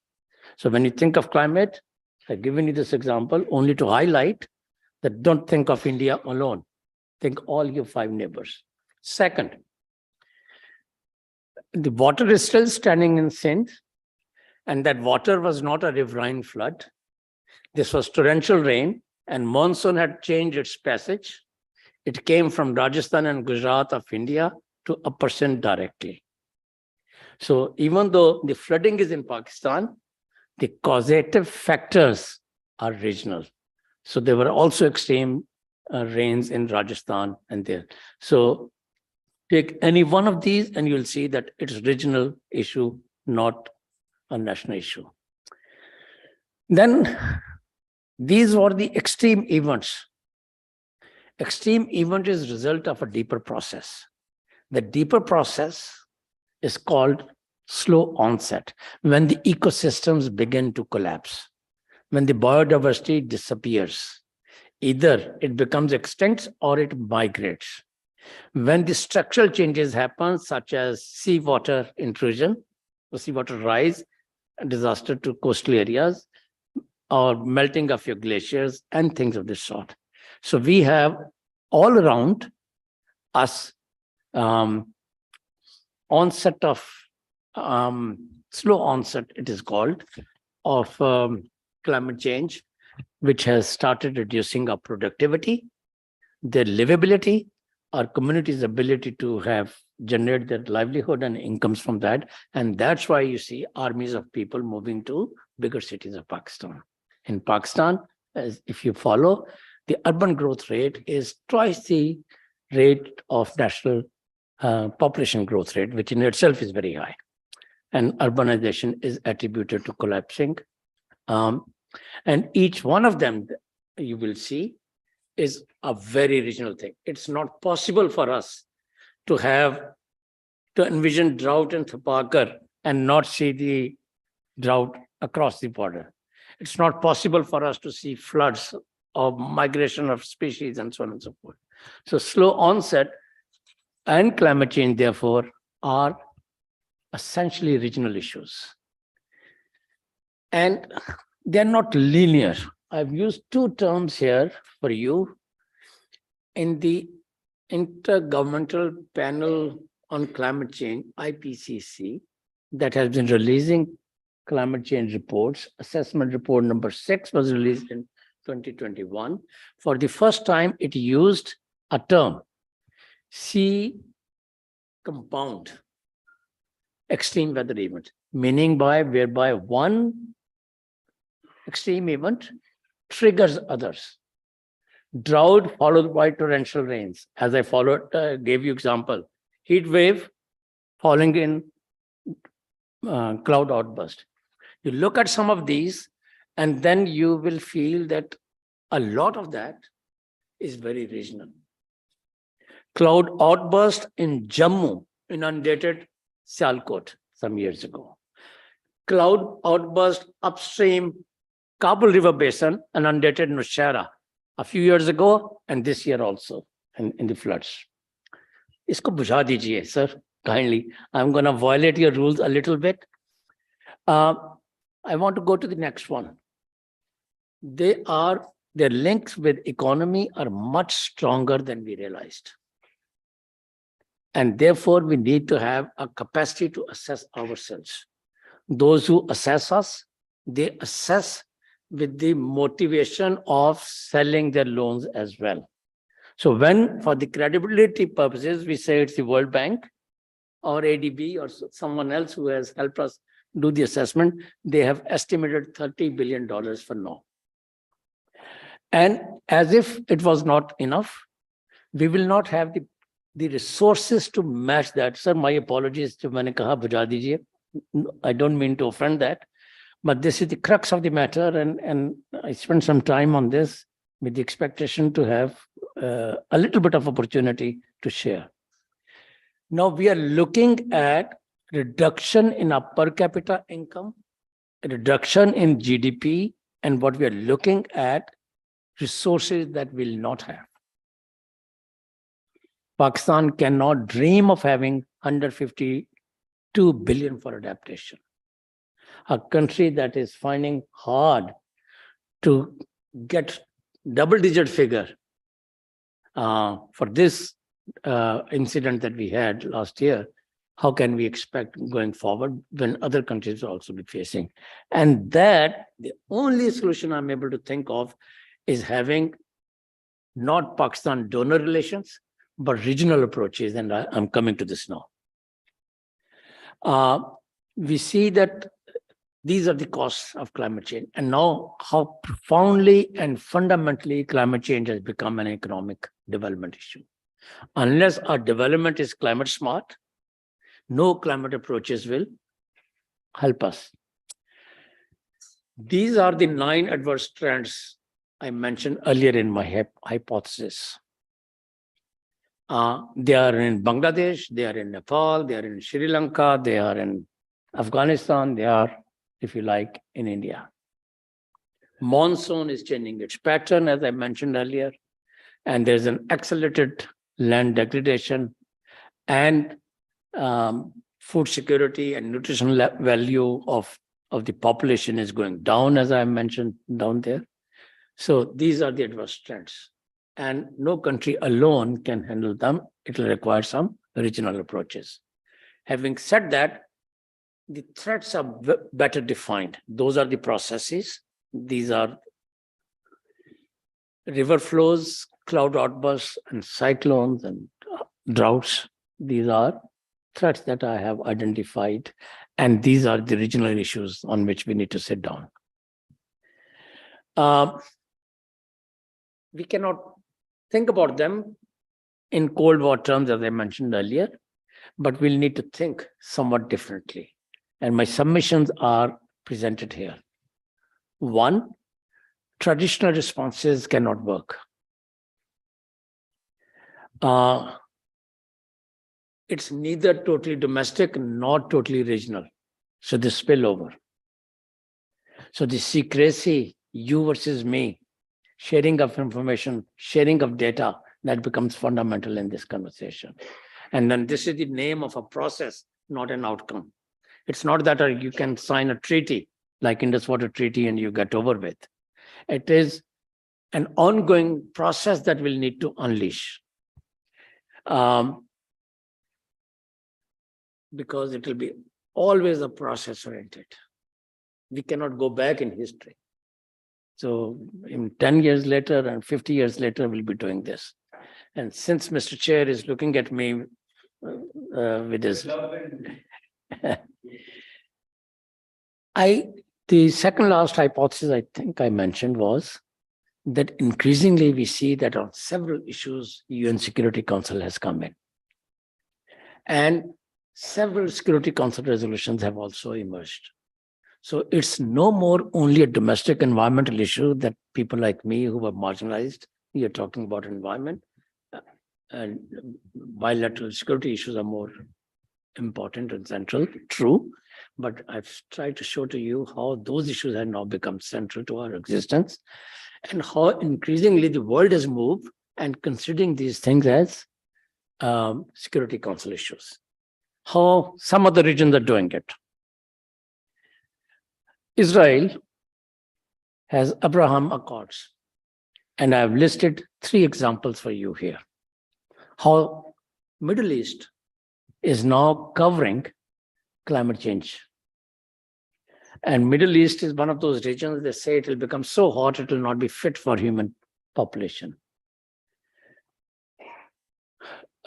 So when you think of climate, I've given you this example only to highlight that don't think of India alone. Think all your 5 neighbors. Second, the water is still standing in Sindh, and that water was not a riverine flood. This was torrential rain, and monsoon had changed its passage. It came from Rajasthan and Gujarat of India to Upper Sindh directly. So even though the flooding is in Pakistan, the causative factors are regional. So there were also extreme rains in Rajasthan and there. So take any one of these and you'll see that it's a regional issue, not a national issue. Then these were the extreme events. Extreme event is result of a deeper process. The deeper process is called slow onset, when the ecosystems begin to collapse, when the biodiversity disappears. Either it becomes extinct or it migrates. When the structural changes happen, such as seawater intrusion, or seawater rise, disaster to coastal areas, or melting of your glaciers, and things of this sort. So we have all around us onset of slow onset, it is called, of climate change, which has started reducing our productivity, their livability, our community's ability to generate their livelihood and incomes from that. And that's why you see armies of people moving to bigger cities of Pakistan. In Pakistan, as if you follow, The urban growth rate is twice the rate of national population growth rate, which in itself is very high. And urbanization is attributed to collapsing. And each one of them, you will see, is a very regional thing. It's not possible for us to envision drought in Thapakar and not see the drought across the border. It's not possible for us to see floods or migration of species and so on and so forth. So slow onset and climate change, therefore, are essentially regional issues. And they're not linear. I've used two terms here for you. In the Intergovernmental Panel on Climate Change, IPCC, that has been releasing climate change reports, assessment report number 6 was released in 2021. For the first time, it used a term, C compound extreme weather event, meaning whereby one extreme event triggers others. Drought followed by torrential rains. As I gave you example, heat wave falling in cloud outburst. You look at some of these, and then you will feel that a lot of that is very regional. Cloud outburst in Jammu inundated Sialkot some years ago. Cloud outburst upstream Kabul River Basin inundated Nushaira a few years ago, and this year also in the floods. Isko bujha dijiye, sir, kindly. I'm going to violate your rules a little bit. I want to go to the next one. Their links with economy are much stronger than we realized. And therefore, we need to have a capacity to assess ourselves. Those who assess us, they assess with the motivation of selling their loans as well. So when, for the credibility purposes, we say it's the World Bank or ADB or someone else who has helped us do the assessment, they have estimated $30 billion for now. And as if it was not enough, we will not have the resources to match that. Sir, my apologies to maine kaha bujha dijiye. I don't mean to offend that, but this is the crux of the matter, and I spent some time on this with the expectation to have a little bit of opportunity to share. Now we are looking at reduction in our per capita income, reduction in GDP, and what we are looking at resources that we'll not have. Pakistan cannot dream of having $152 billion for adaptation. A country that is finding hard to get double-digit figure for this incident that we had last year, how can we expect going forward when other countries will also be facing? And that the only solution I'm able to think of is having not Pakistan donor relations, but regional approaches. And I'm coming to this now. We see that these are the costs of climate change. And now how profoundly and fundamentally climate change has become an economic development issue. Unless our development is climate smart, no climate approaches will help us. These are the 9 adverse trends I mentioned earlier in my hypothesis. They are in Bangladesh, they are in Nepal, they are in Sri Lanka, they are in Afghanistan, they are, if you like, in India. Monsoon is changing its pattern, as I mentioned earlier, and there's an accelerated land degradation, and food security and nutritional value of the population is going down, as I mentioned down there. So these are the adverse trends, and no country alone can handle them. It will require some regional approaches. Having said that, the threats are better defined. Those are the processes. These are river flows, cloud outbursts, and cyclones and droughts. These are threats that I have identified, and these are the regional issues on which we need to sit down. we cannot think about them in Cold War terms, as I mentioned earlier, but we'll need to think somewhat differently. And my submissions are presented here. One, traditional responses cannot work. It's neither totally domestic nor totally regional. So the spillover. So the secrecy, you versus me, sharing of information, sharing of data, that becomes fundamental in this conversation. And then this is the name of a process, not an outcome. It's not that you can sign a treaty like Indus Water Treaty and you get over with. It is an ongoing process that we'll need to unleash. Because it will be always a process oriented. We cannot go back in history. So in 10 years later and 50 years later, we'll be doing this. And since Mr. Chair is looking at me with his... The second last hypothesis I think I mentioned was that increasingly we see that on several issues, UN Security Council has come in. And several Security Council resolutions have also emerged. So it's no more only a domestic environmental issue that people like me who are marginalized, we are talking about environment, and bilateral security issues are more important and central, true. But I've tried to show to you how those issues have now become central to our existence and how increasingly the world has moved and considering these things as Security Council issues. How some other regions are doing it. Israel has Abraham Accords, and I've listed 3 examples for you here. How Middle East is now covering climate change. And Middle East is one of those regions, they say it will become so hot, it will not be fit for human population.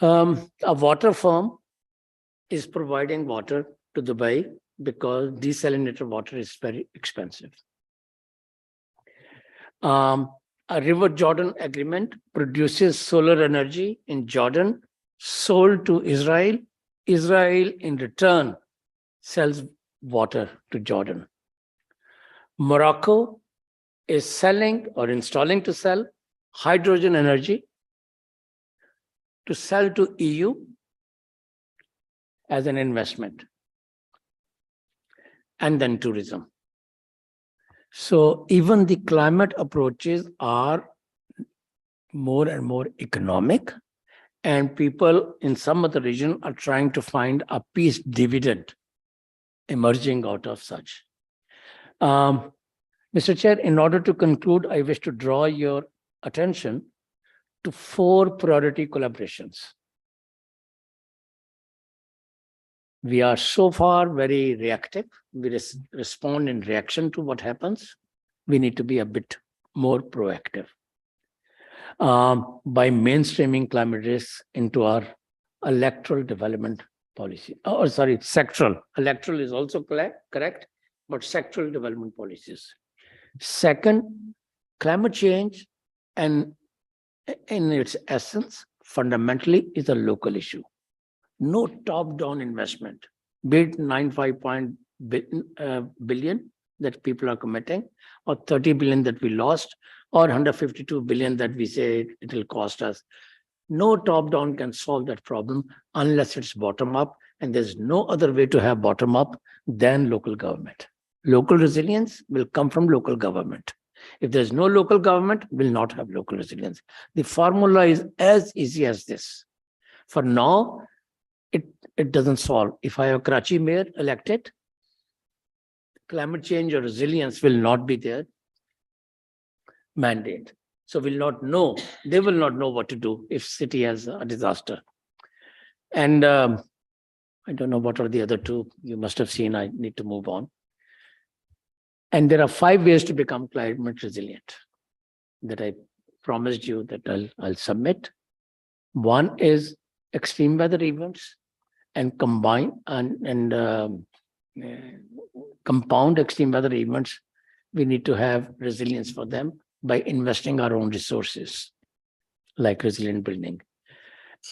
A water firm is providing water to Dubai because desalinated water is very expensive. A River Jordan agreement produces solar energy in Jordan, sold to Israel. Israel in return sells water to Jordan. Morocco is selling or installing to sell hydrogen energy to sell to EU as an investment. And then tourism. So even the climate approaches are more and more economic, and people in some other region are trying to find a peace dividend emerging out of such. Mr. Chair, in order to conclude, I wish to draw your attention to 4 priority collaborations. We are so far very reactive. We respond in reaction to what happens. We need to be a bit more proactive. By mainstreaming climate risks into our electoral development policy. Oh, sorry, sectoral. Electoral is also correct, but sectoral development policies. Second, climate change, and in its essence, fundamentally is a local issue. No top-down investment, be it 95 billion that people are committing, or 30 billion that we lost, or 152 billion that we say it will cost us. No top-down can solve that problem unless it's bottom-up, and there's no other way to have bottom-up than local government. Local resilience will come from local government. If there's no local government, we'll not have local resilience. The formula is as easy as this. For now, it doesn't solve. If I have Karachi mayor elected, climate change or resilience will not be their mandate. So we'll not know, they will not know what to do if city has a disaster. And I don't know what are the other 2. You must have seen, I need to move on. And there are 5 ways to become climate resilient that I promised you that I'll submit. One is extreme weather events and compound extreme weather events. We need to have resilience for them. by investing our own resources, like resilient building.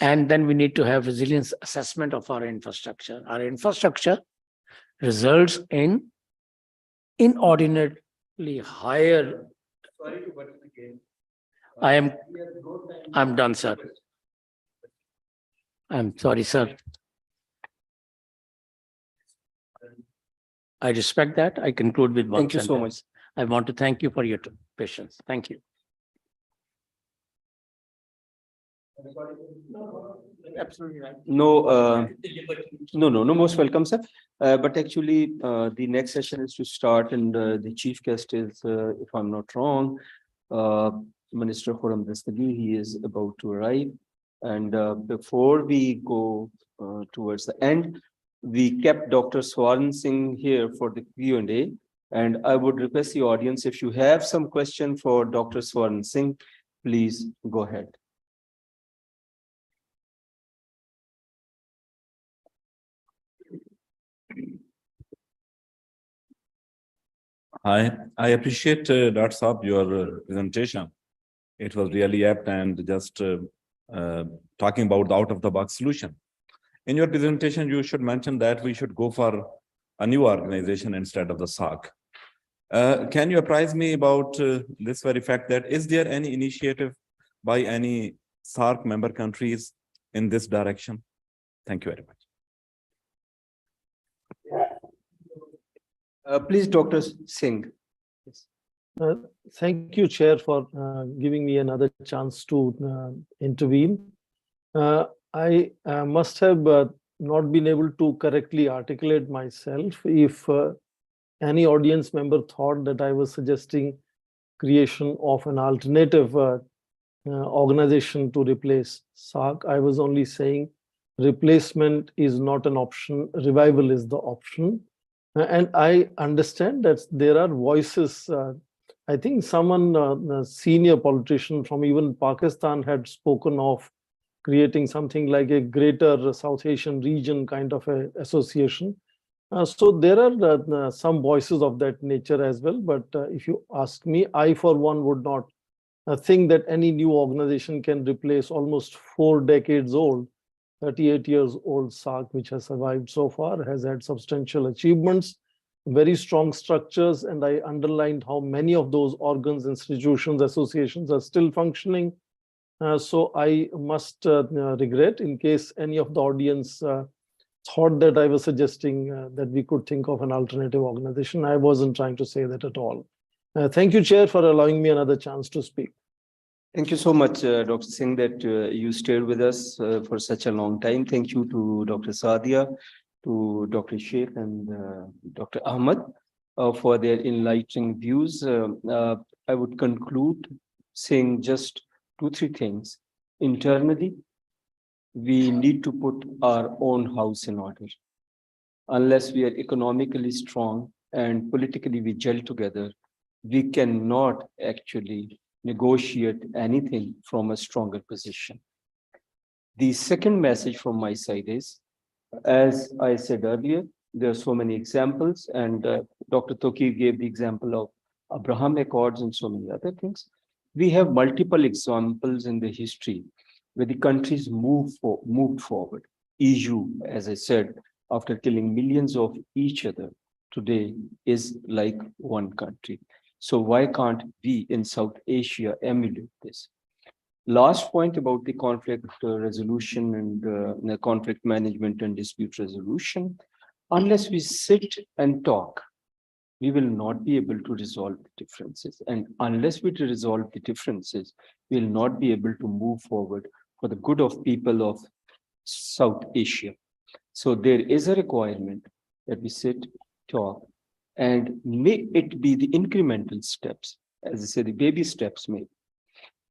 And then we need to have resilience assessment of our infrastructure. Our infrastructure results in inordinately higher. Sorry to butt in again. I'm done, sir. I'm sorry, sir. I respect that. I conclude with one Thank you so sentence. I want to thank you for your patience. Thank you. Absolutely right. No, no, most welcome, sir. But actually, the next session is to start, and the chief guest is, if I'm not wrong, Minister Khurram Dastagir. He is about to arrive. And before we go towards the end, we kept Dr. Swaran Singh here for the Q&A. And I would request the audience, if you have some question for Dr. Swaran Singh, please go ahead. I appreciate, Dr. Saab, your presentation. It was really apt and just talking about the out-of-the-box solution. In your presentation, you should mention that we should go for a new organization instead of the SAARC. Can you apprise me about this very fact that is there any initiative by any SAARC member countries in this direction? Thank you very much. Please, Dr. Singh. Yes. Thank you, Chair, for giving me another chance to intervene. I must have not been able to correctly articulate myself. If any audience member thought that I was suggesting creation of an alternative organization to replace SAARC, I was only saying replacement is not an option, revival is the option. And I understand that there are voices. I think someone, a senior politician from even Pakistan, had spoken of creating something like a greater South Asian region kind of a association. So there are some voices of that nature as well. But if you ask me, I for one would not think that any new organization can replace almost 4 decades old 38 years old SAARC, which has survived so far, has had substantial achievements, very strong structures, and I underlined how many of those organs, institutions, associations are still functioning. So I must regret in case any of the audience thought that I was suggesting that we could think of an alternative organization. I wasn't trying to say that at all. Thank you, Chair, for allowing me another chance to speak. Thank you so much, Dr. Singh, that you stayed with us for such a long time. Thank you to Dr. Sadia, to Dr. Sheikh and Dr. Ahmad for their enlightening views. I would conclude saying just 2-3 things. Internally, we need to put our own house in order. Unless we are economically strong and politically we gel together, we cannot actually negotiate anything from a stronger position. The second message from my side is, as I said earlier, there are so many examples, and Dr. Toki gave the example of Abraham Accords and so many other things. We have multiple examples in the history where the countries moved forward. EU, as I said, after killing millions of each other, today is like one country. So why can't we in South Asia emulate this? Last point about the conflict resolution and the conflict management and dispute resolution. Unless we sit and talk, we will not be able to resolve the differences. And unless we resolve the differences, we will not be able to move forward for the good of people of South Asia. So there is a requirement that we sit, talk, and may it be the incremental steps, as I say, the baby steps maybe.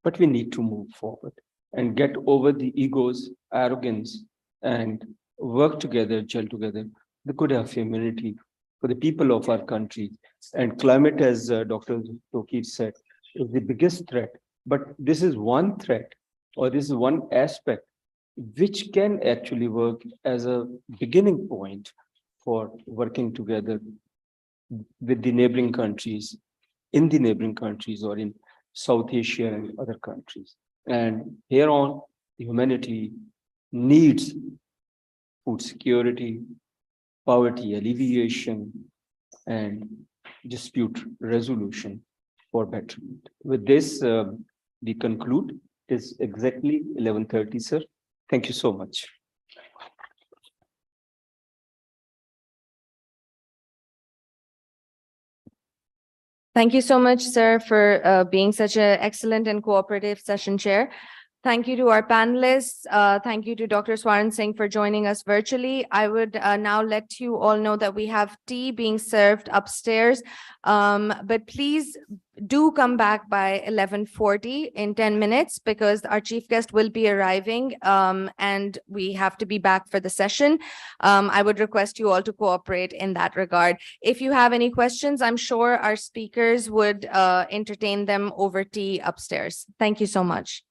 But we need to move forward and get over the egos, arrogance, and work together, gel together, the good of humanity for the people of our country. And climate, as Dr. Toki said, is the biggest threat. But this is one threat, or this is one aspect which can actually work as a beginning point for working together with the neighboring countries, in the neighboring countries, or in South Asia and other countries. And here on, the humanity needs food security, poverty alleviation, and dispute resolution for betterment. With this, we conclude. It is exactly 11:30, sir. Thank you so much. Thank you so much, sir, for being such an excellent and cooperative session chair. Thank you to our panelists. Thank you to Dr. Swaran Singh for joining us virtually. I would now let you all know that we have tea being served upstairs. But please do come back by 11:40 in 10 minutes because our chief guest will be arriving and we have to be back for the session. I would request you all to cooperate in that regard. If you have any questions, I'm sure our speakers would entertain them over tea upstairs. Thank you so much.